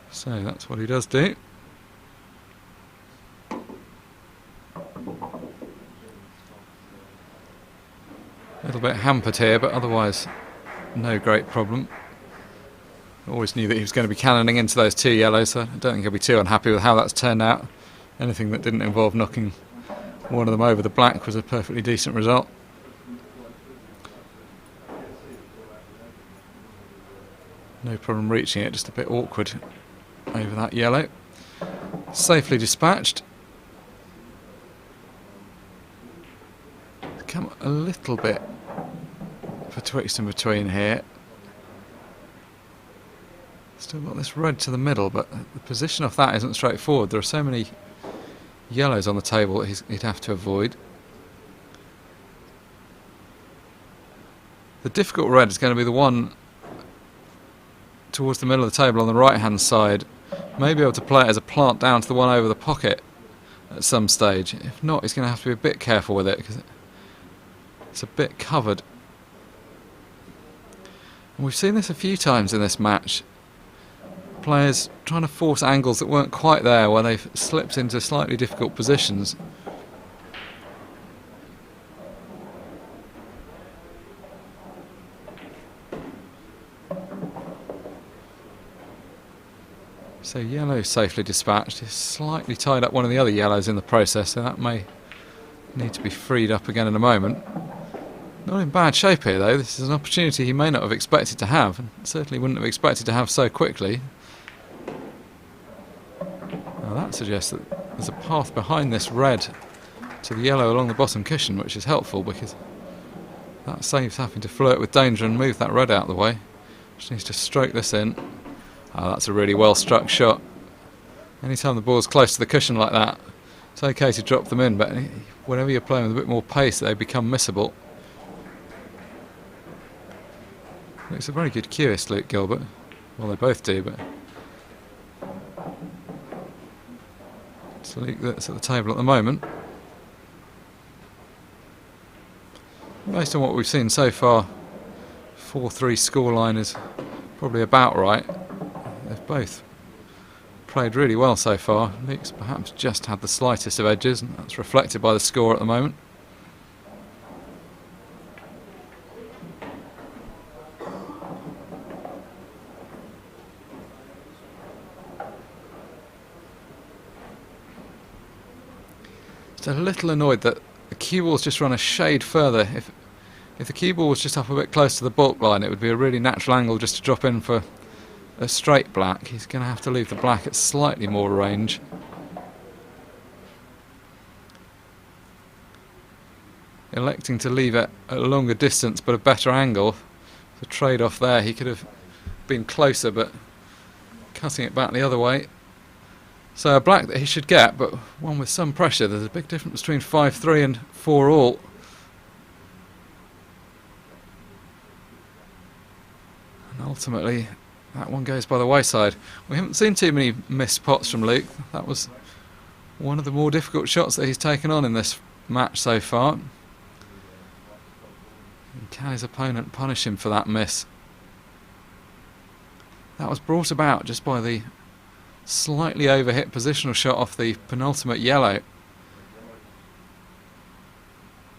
So that's what he does do. A little bit hampered here, but otherwise no great problem. Always knew that he was going to be cannoning into those 2 yellows, so I don't think he'll be too unhappy with how that's turned out. Anything that didn't involve knocking one of them over the black was a perfectly decent result. No problem reaching it, just a bit awkward over that yellow. Safely dispatched. Come a little bit betwixt and between here. Still got this red to the middle, but the position of that isn't straightforward. There are so many yellows on the table that he'd have to avoid. The difficult red is going to be the one towards the middle of the table on the right hand side. May be able to play it as a plant down to the one over the pocket at some stage. If not, he's going to have to be a bit careful with it because it's a bit covered. And we've seen this a few times in this match. Players trying to force angles that weren't quite there where they've slipped into slightly difficult positions. So yellow safely dispatched. He's slightly tied up one of the other yellows in the process, so that may need to be freed up again in a moment. Not in bad shape here though. This is an opportunity he may not have expected to have, and certainly wouldn't have expected to have so quickly. Now that suggests that there's a path behind this red to the yellow along the bottom cushion, which is helpful because that saves having to flirt with danger and move that red out of the way. Just needs to stroke this in. Oh, that's a really well struck shot. Anytime the ball's close to the cushion like that, it's okay to drop them in, but whenever you're playing with a bit more pace, they become missable. It's a very good cueist, Luke Gilbert. Well, they both do, but it's Luke that's at the table at the moment. Based on what we've seen so far, 4-3 scoreline is probably about right. They've both played really well so far. Luke's perhaps just had the slightest of edges, and that's reflected by the score at the moment. Just a little annoyed that the cue ball's just run a shade further. If the cue ball was just up a bit close to the baulk line, it would be a really natural angle just to drop in for a straight black. He's going to have to leave the black at slightly more range. Electing to leave it at a longer distance but a better angle. The trade-off there, he could have been closer, but cutting it back the other way. So a black that he should get, but one with some pressure. There's a big difference between 5-3 and 4-all. And ultimately, that one goes by the wayside. We haven't seen too many missed pots from Luke. That was one of the more difficult shots that he's taken on in this match so far. And can his opponent punish him for that miss? That was brought about just by the slightly overhit positional shot off the penultimate yellow.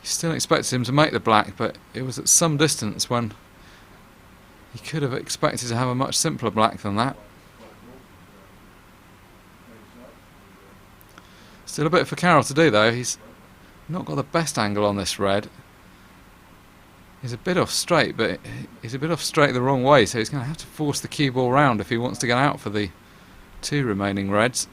He still expected him to make the black, but it was at some distance when he could have expected to have a much simpler black than that. Still a bit for Karol to do though. He's not got the best angle on this red. He's a bit off straight, but he's a bit off straight the wrong way, so he's going to have to force the cue ball round if he wants to get out for the 2 remaining reds.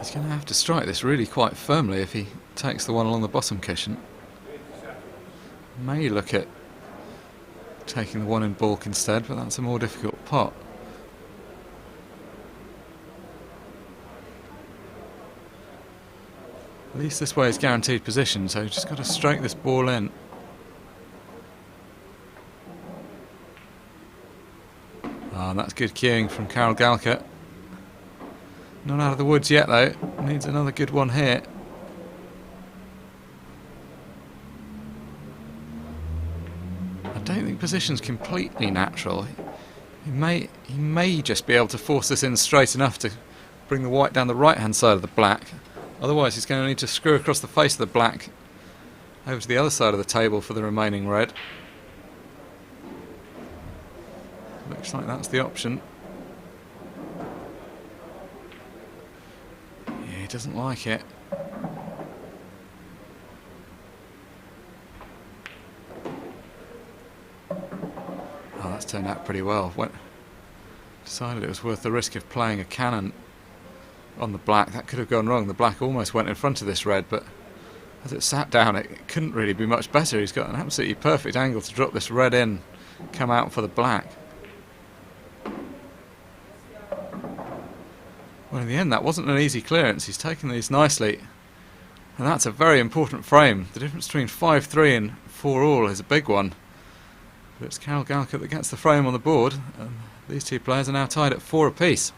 He's going to have to strike this really quite firmly if he takes the one along the bottom cushion. May look at taking the one in baulk instead, but that's a more difficult pot. At least this way is guaranteed position, so just got to strike this ball in. Ah, that's good cueing from Karol Galka. Not out of the woods yet though, needs another good one here. I don't think position's completely natural. He may just be able to force this in straight enough to bring the white down the right hand side of the black. Otherwise he's going to need to screw across the face of the black over to the other side of the table for the remaining red. Looks like that's the option. Yeah, he doesn't like it. Oh, that's turned out pretty well. Decided it was worth the risk of playing a cannon on the black. That could have gone wrong. The black almost went in front of this red, but as it sat down it couldn't really be much better. He's got an absolutely perfect angle to drop this red in, come out for the black. Well, in the end that wasn't an easy clearance. He's taken these nicely, and that's a very important frame. The difference between 5-3 and 4-all is a big one, but it's Karol Galka that gets the frame on the board, and these two players are now tied at 4 apiece.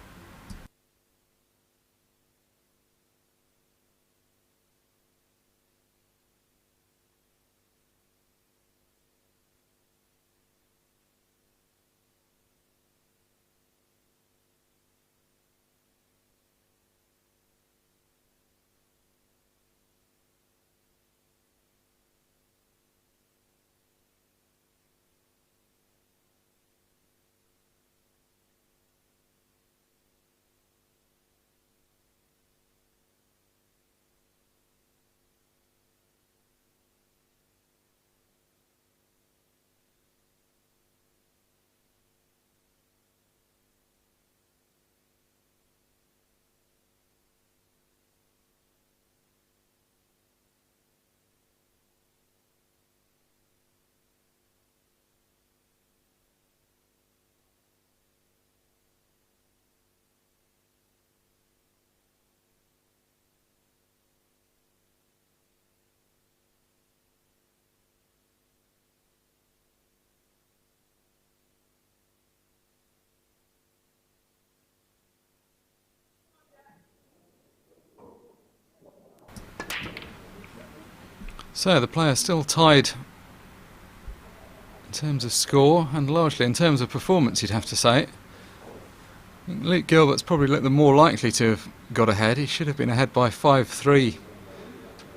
So the players still tied in terms of score and largely in terms of performance, you'd have to say. I think Luke Gilbert's probably looked the more likely to have got ahead. He should have been ahead by 5-3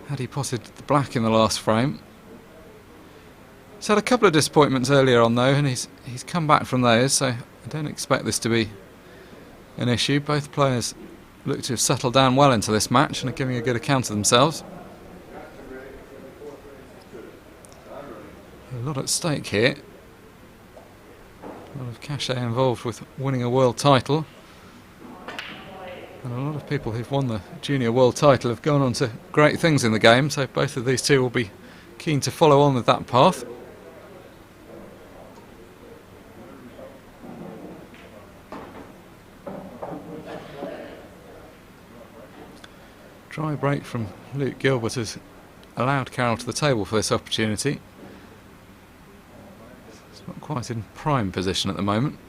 had he potted the black in the last frame. He's had a couple of disappointments earlier on though, and he's come back from those, so I don't expect this to be an issue. Both players look to have settled down well into this match and are giving a good account of themselves. A lot at stake here. A lot of cachet involved with winning a world title. And a lot of people who've won the junior world title have gone on to great things in the game, so both of these two will be keen to follow on with that path. Dry break from Luke Gilbert has allowed Karol to the table for this opportunity. He's not quite in prime position at the moment.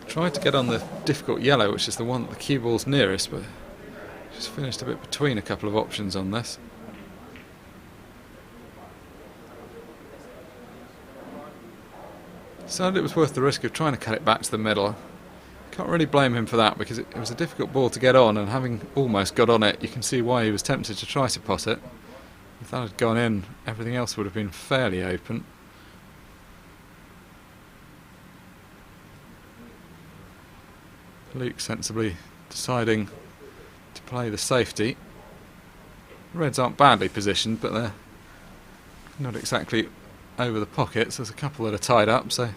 Tried to get on the difficult yellow, which is the one that the cue ball's nearest, but just finished a bit between a couple of options on this. Decided it was worth the risk of trying to cut it back to the middle. Can't really blame him for that, because it was a difficult ball to get on, and having almost got on it, you can see why he was tempted to try to pot it. If that had gone in, everything else would have been fairly open. Luke sensibly deciding to play the safety. Reds aren't badly positioned, but they're not exactly over the pockets. There's a couple that are tied up, so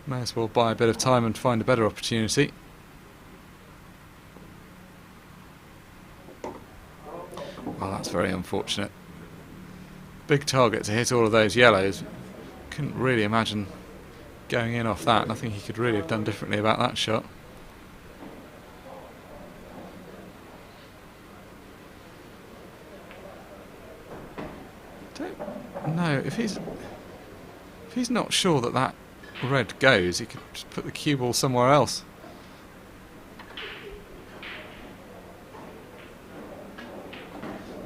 may as well buy a bit of time and find a better opportunity. Well, that's very unfortunate. Big target to hit all of those yellows. Couldn't really imagine going in off that. Nothing he could really have done differently about that shot. Don't know if he's not sure that that red goes, he could just put the cue ball somewhere else.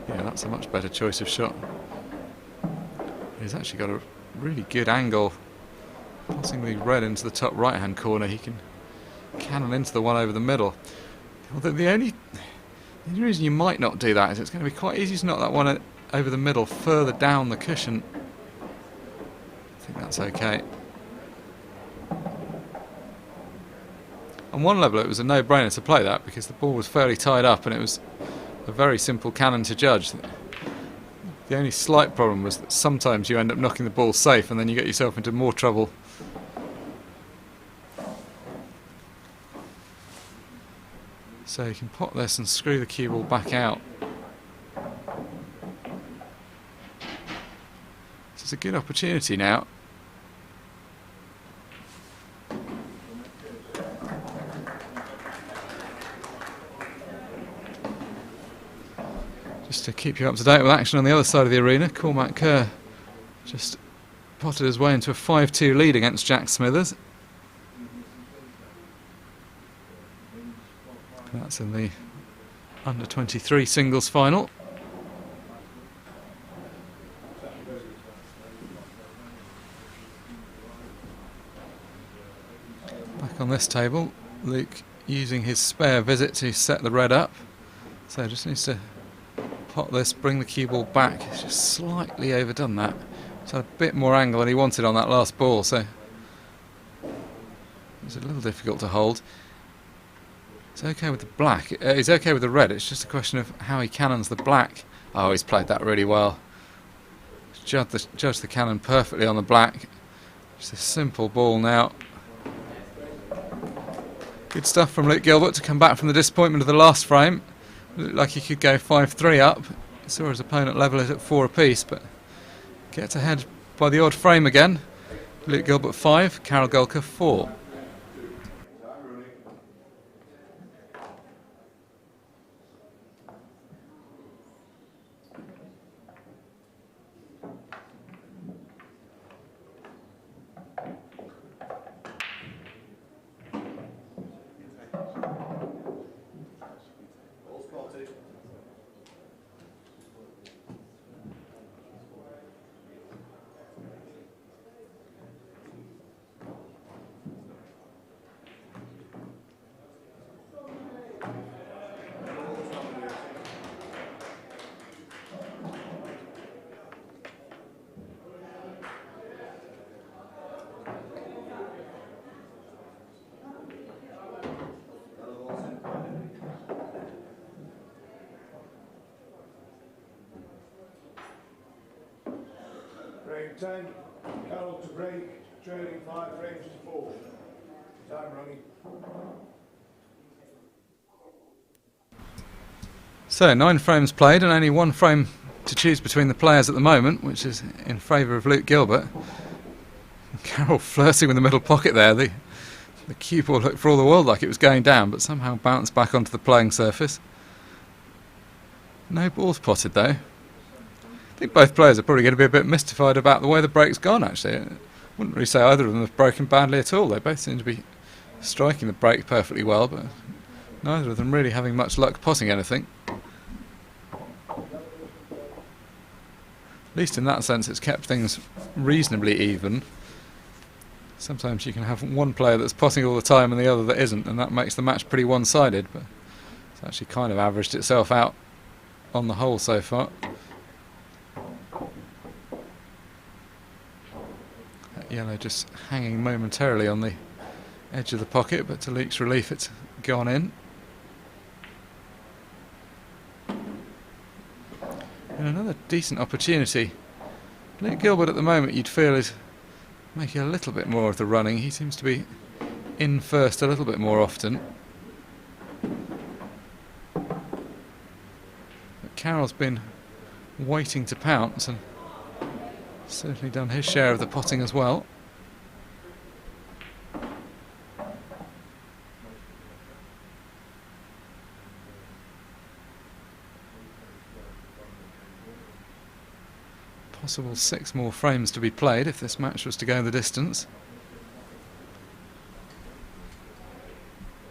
Yeah, that's a much better choice of shot. He's actually got a really good angle. Passing the red into the top right hand corner, he can cannon into the one over the middle. Although the only reason you might not do that is it's going to be quite easy to knock that one over the middle further down the cushion. I think that's okay. On one level it was a no-brainer to play that because the ball was fairly tied up and it was a very simple cannon to judge. The only slight problem was that sometimes you end up knocking the ball safe and then you get yourself into more trouble. So you can pop this and screw the cue ball back out. This is a good opportunity now. Just to keep you up to date with action on the other side of the arena, Cormac Kerr just potted his way into a 5-2 lead against Jack Smithers. That's in the under-23 singles final. Back on this table, Luke using his spare visit to set the red up. So just needs to pot this, bring the cue ball back. He's just slightly overdone that. He's had a bit more angle than he wanted on that last ball, so it was a little difficult to hold. It's okay with the black. He's okay with the red. It's just a question of how he cannons the black. Oh, he's played that really well. Judged the cannon perfectly on the black. Just a simple ball now. Good stuff from Luke Gilbert to come back from the disappointment of the last frame. Looked like he could go 5-3 up. Saw his opponent level it at 4 apiece, but gets ahead by the odd frame again. Luke Gilbert 5, Karol Galka 4. Frame 10, Karol to break, trailing 5 frames to 4. Time running. So 9 frames played and only 1 frame to choose between the players at the moment, which is in favour of Luke Gilbert. Karol flirting with the middle pocket there. The cue ball looked for all the world like it was going down, but somehow bounced back onto the playing surface. No balls potted though. I think both players are probably going to be a bit mystified about the way the break's gone, actually. I wouldn't really say either of them have broken badly at all. They both seem to be striking the break perfectly well, but neither of them really having much luck potting anything. At least in that sense it's kept things reasonably even. Sometimes you can have one player that's potting all the time and the other that isn't, and that makes the match pretty one-sided, but it's actually kind of averaged itself out on the whole so far. Yellow just hanging momentarily on the edge of the pocket, but to Luke's relief it's gone in. decent opportunity. Luke Gilbert at the moment you'd feel is making a little bit more of the running. He seems to be in first a little bit more often. But Karol's been waiting to pounce and certainly done his share of the potting as well. Possible 6 more frames to be played if this match was to go the distance.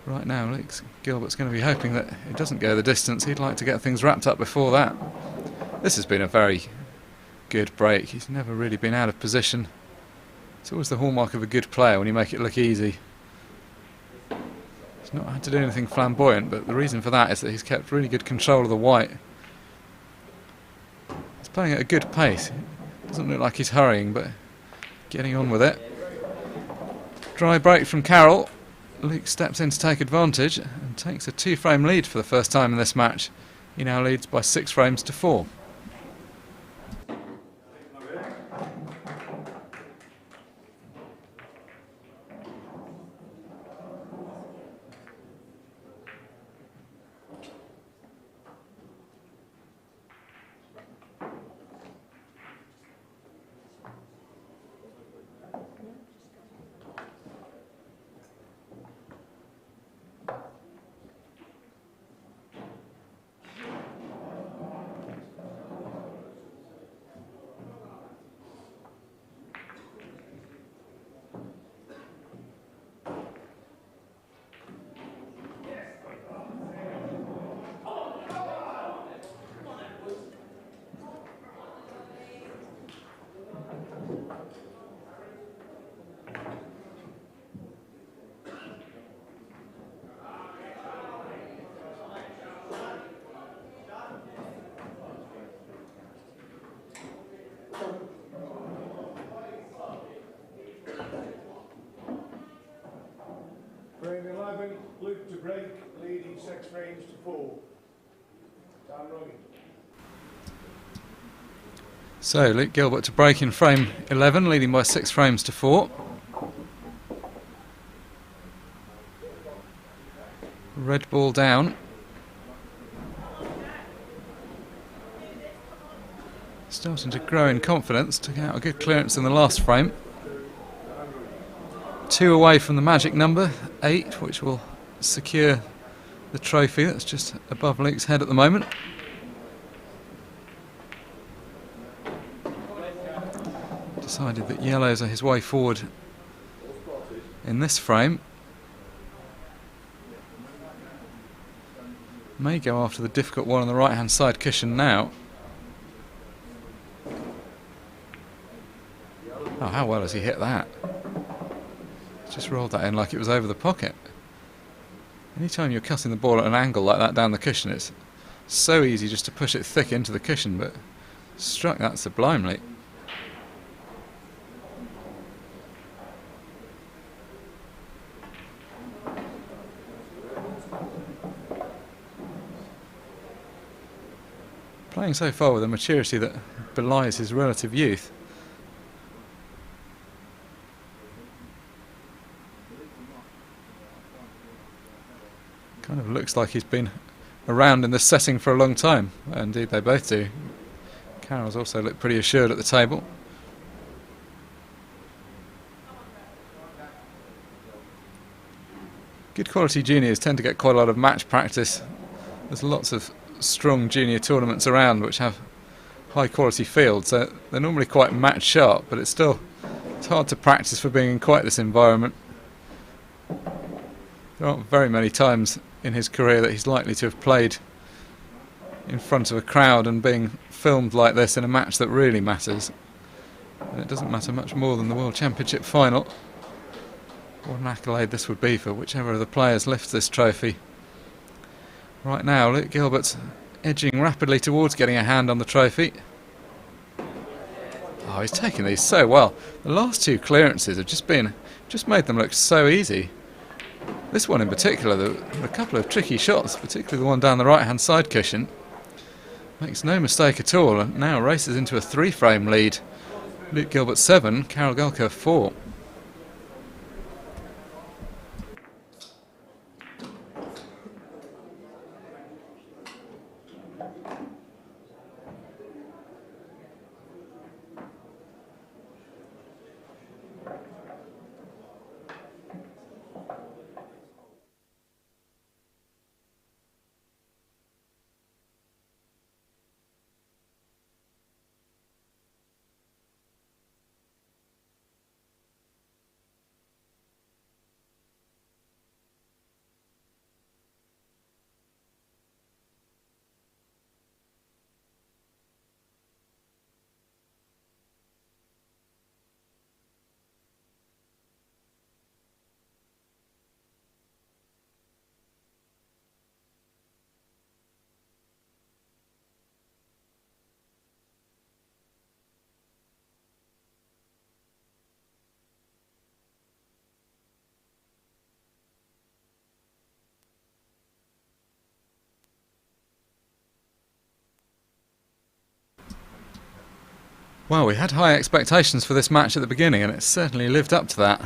Right now, Luke Gilbert's going to be hoping that it doesn't go the distance. He'd like to get things wrapped up before that. This has been a very good break. He's never really been out of position. It's always the hallmark of a good player when you make it look easy. He's not had to do anything flamboyant, but the reason for that is that he's kept really good control of the white. He's playing at a good pace. Doesn't look like he's hurrying, but getting on with it. Dry break from Karol. Luke steps in to take advantage and takes a 2-frame lead for the first time in this match. He now leads by 6 frames to 4. Frame 11, Luke to break, leading 6 frames to 4. Time running. So Luke Gilbert to break in frame 11, leading by 6 frames to 4. Red ball down. Starting to grow in confidence, took out a good clearance in the last frame. 2 away from the magic number, 8, which will secure the trophy that's just above Luke's head at the moment. Decided that yellows are his way forward in this frame. May go after the difficult one on the right hand side cushion now. Oh, how well has he hit that? Just rolled that in like it was over the pocket. Anytime you're cutting the ball at an angle like that down the cushion, it's so easy just to push it thick into the cushion, but struck that sublimely. Playing so far with a maturity that belies his relative youth. Kind of looks like he's been around in this setting for a long time. Indeed, they both do. Karol's also looked pretty assured at the table. Good quality juniors tend to get quite a lot of match practice. There's lots of strong junior tournaments around which have high quality fields, so they're normally quite match sharp, but it's hard to practice for being in quite this environment. There aren't very many times in his career that he's likely to have played in front of a crowd and being filmed like this in a match that really matters. And it doesn't matter much more than the World Championship final. What an accolade this would be for whichever of the players lifts this trophy. Right now, Luke Gilbert's edging rapidly towards getting a hand on the trophy. Oh, he's taking these so well. The last 2 clearances have just made them look so easy. This one in particular, there were a couple of tricky shots, particularly the one down the right-hand side cushion. makes no mistake at all, and now races into a 3-frame lead. Luke Gilbert 7, Karol Galka 4. Well, we had high expectations for this match at the beginning, and it's certainly lived up to that.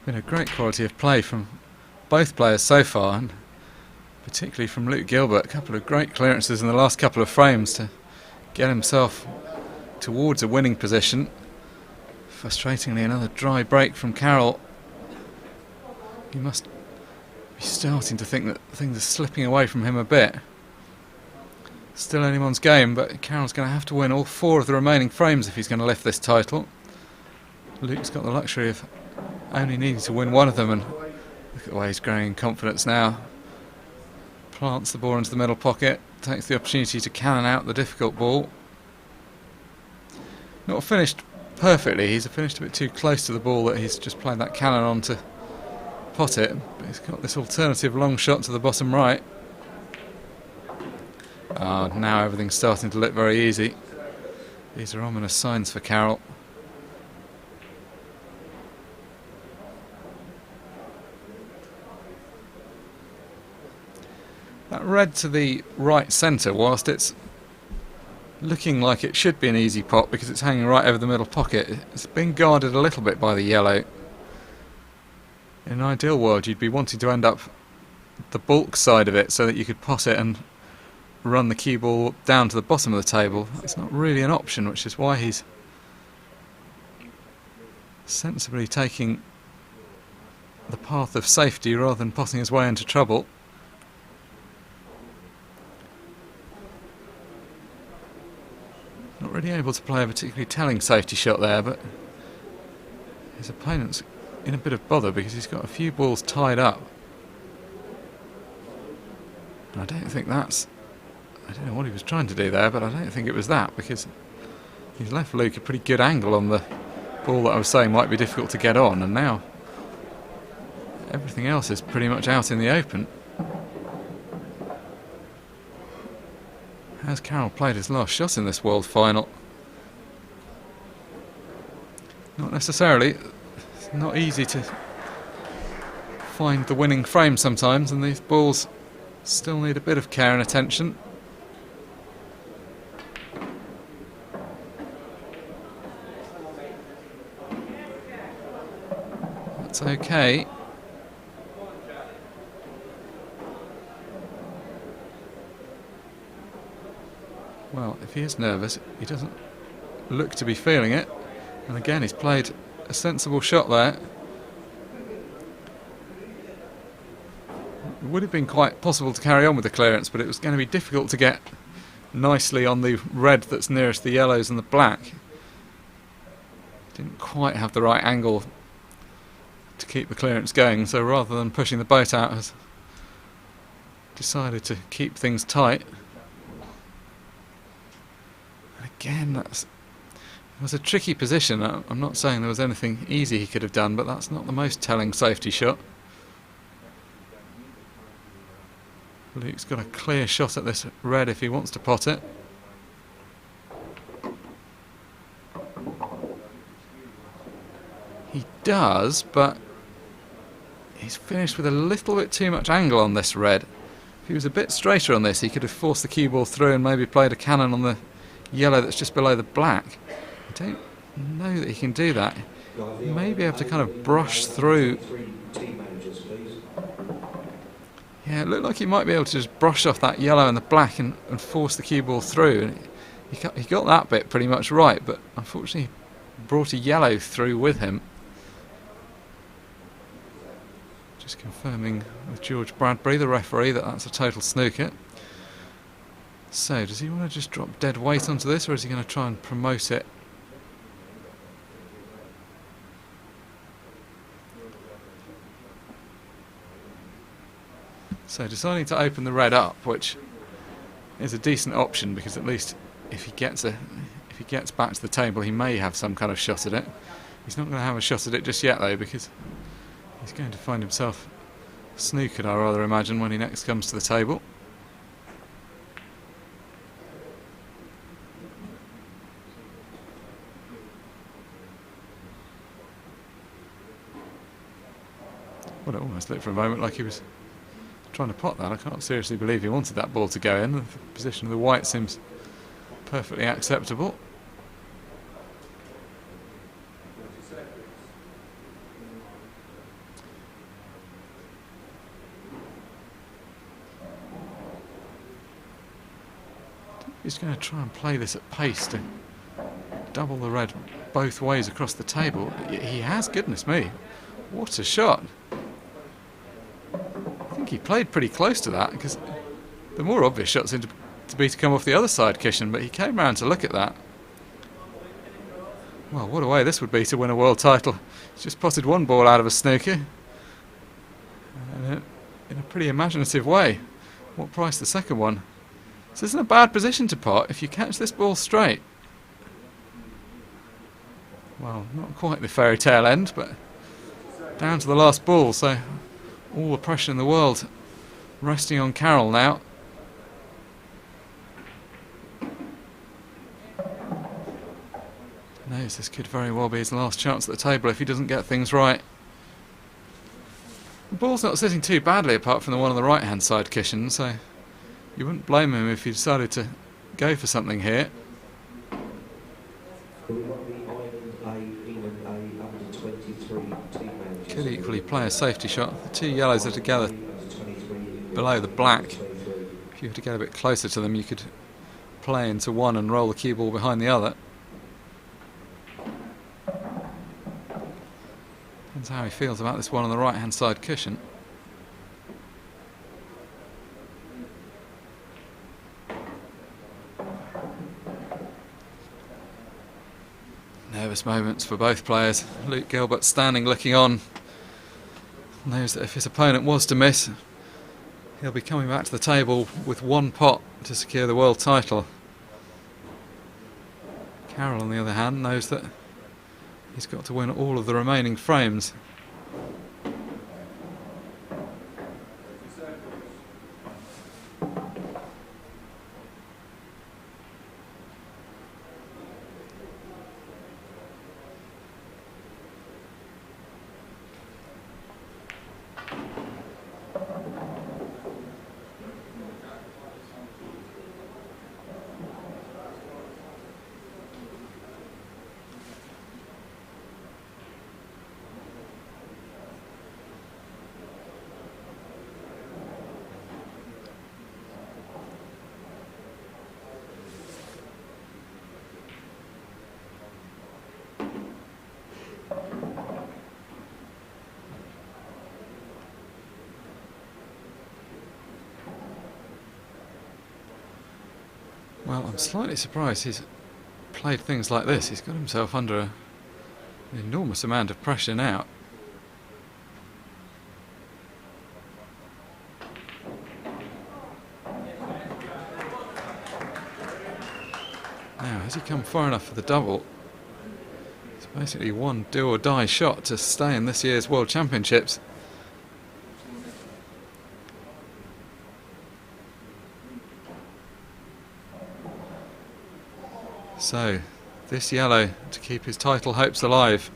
Been a great quality of play from both players so far, and particularly from Luke Gilbert. A couple of great clearances in the last couple of frames to get himself towards a winning position. Frustratingly, another dry break from Karol. You must be starting to think that things are slipping away from him a bit. Still anyone's game, but Karol's going to have to win all 4 of the remaining frames if he's going to lift this title. Luke's got the luxury of only needing to win one of them, and look at the way he's growing in confidence now. Plants the ball into the middle pocket, takes the opportunity to cannon out the difficult ball. Not finished perfectly, he's finished a bit too close to the ball that he's just played that cannon on to pot it, but he's got this alternative long shot to the bottom right. Now everything's starting to look very easy. These are ominous signs for Karol. That red to the right centre, whilst it's looking like it should be an easy pot because it's hanging right over the middle pocket, it's been guarded a little bit by the yellow. In an ideal world, you'd be wanting to end up the bulk side of it so that you could pot it and run the cue ball down to the bottom of the table. That's not really an option, which is why he's sensibly taking the path of safety rather than potting his way into trouble. Not really able to play a particularly telling safety shot there, but his opponent's in a bit of bother because he's got a few balls tied up. And I don't think that's... I don't know what he was trying to do there, but I don't think it was that, because he's left Luke a pretty good angle on the ball that I was saying might be difficult to get on, and now everything else is pretty much out in the open. Has Karol played his last shot in this World Final? Not necessarily. It's not easy to find the winning frame sometimes, and these balls still need a bit of care and attention. That's okay. Well, if he is nervous, he doesn't look to be feeling it. And again, he's played a sensible shot there. It would have been quite possible to carry on with the clearance, but it was going to be difficult to get nicely on the red that's nearest the yellows and the black. Didn't quite have the right angle to keep the clearance going, so rather than pushing the boat out, has decided to keep things tight. And again, it was a tricky position. I'm not saying there was anything easy he could have done, but that's not the most telling safety shot. Luke's got a clear shot at this red if he wants to pot it. He does, but he's finished with a little bit too much angle on this red. If he was a bit straighter on this, he could have forced the cue ball through and maybe played a cannon on the yellow that's just below the black. I don't know that he can do that. He may be able to kind of brush through. Yeah, it looked like he might be able to just brush off that yellow and the black and force the cue ball through. And he got that bit pretty much right, but unfortunately he brought a yellow through with him. Just confirming with George Bradbury, the referee, that that's a total snooker. So, does he want to just drop dead weight onto this, or is he going to try and promote it? So, deciding to open the red up, which is a decent option, because at least if he gets back to the table, he may have some kind of shot at it. He's not going to have a shot at it just yet, though, because he's going to find himself snookered, I rather imagine, when he next comes to the table. Well, it almost looked for a moment like he was trying to pot that. I can't seriously believe he wanted that ball to go in. The position of the white seems perfectly acceptable. He's going to try and play this at pace to double the red both ways across the table. He has, goodness me. What a shot. I think he played pretty close to that, because the more obvious shot seemed to be to come off the other side cushion, but he came round to look at that. Well, what a way this would be to win a world title. He's just potted one ball out of a snooker. In a pretty imaginative way. What price the second one? This isn't a bad position to pot if you catch this ball straight. Well, not quite the fairy tale end, but down to the last ball, so all the pressure in the world resting on Karol now. Knows this could very well be his last chance at the table if he doesn't get things right. The ball's not sitting too badly apart from the one on the right hand side cushion, so you wouldn't blame him if he decided to go for something here. Could equally play a safety shot. The two yellows are together below the black. If you were to get a bit closer to them, you could play into one and roll the cue ball behind the other. Depends how he feels about this one on the right hand side cushion. Nervous moments for both players. Luke Gilbert standing looking on. Knows that if his opponent was to miss, he'll be coming back to the table with one pot to secure the world title. Karol, on the other hand, knows that he's got to win all of the remaining frames. Well, I'm slightly surprised he's played things like this. He's got himself under an enormous amount of pressure now. Now, has he come far enough for the double? It's basically one do or die shot to stay in this year's World Championships. So, this yellow to keep his title hopes alive.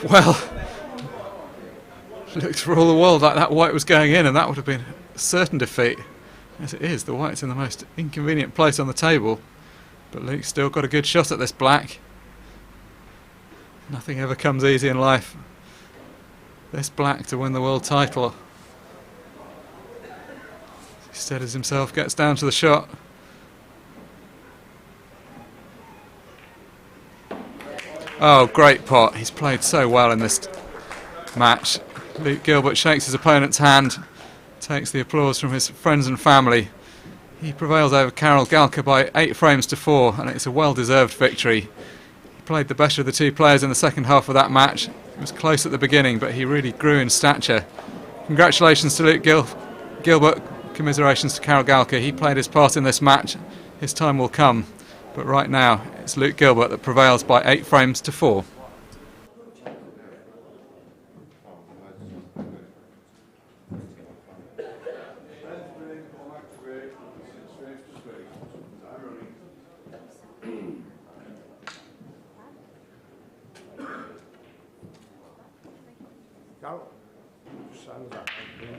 Well, Looked for all the world like that white was going in, and that would have been a certain defeat. As it is, the white's in the most inconvenient place on the table, but Luke's still got a good shot at this black. Nothing ever comes easy in life. This black to win the world title. He steadies himself, gets down to the shot. Oh, great pot. He's played so well in this match. Luke Gilbert shakes his opponent's hand, takes the applause from his friends and family. He prevails over Karol Galka by 8 frames to 4, and it's a well-deserved victory. He played the better of the two players in the second half of that match. It was close at the beginning, but he really grew in stature. Congratulations to Luke Gilbert, commiserations to Karol Galka. He played his part in this match. His time will come, but right now it's Luke Gilbert that prevails by 8 frames to 4. Karol, stand back, please.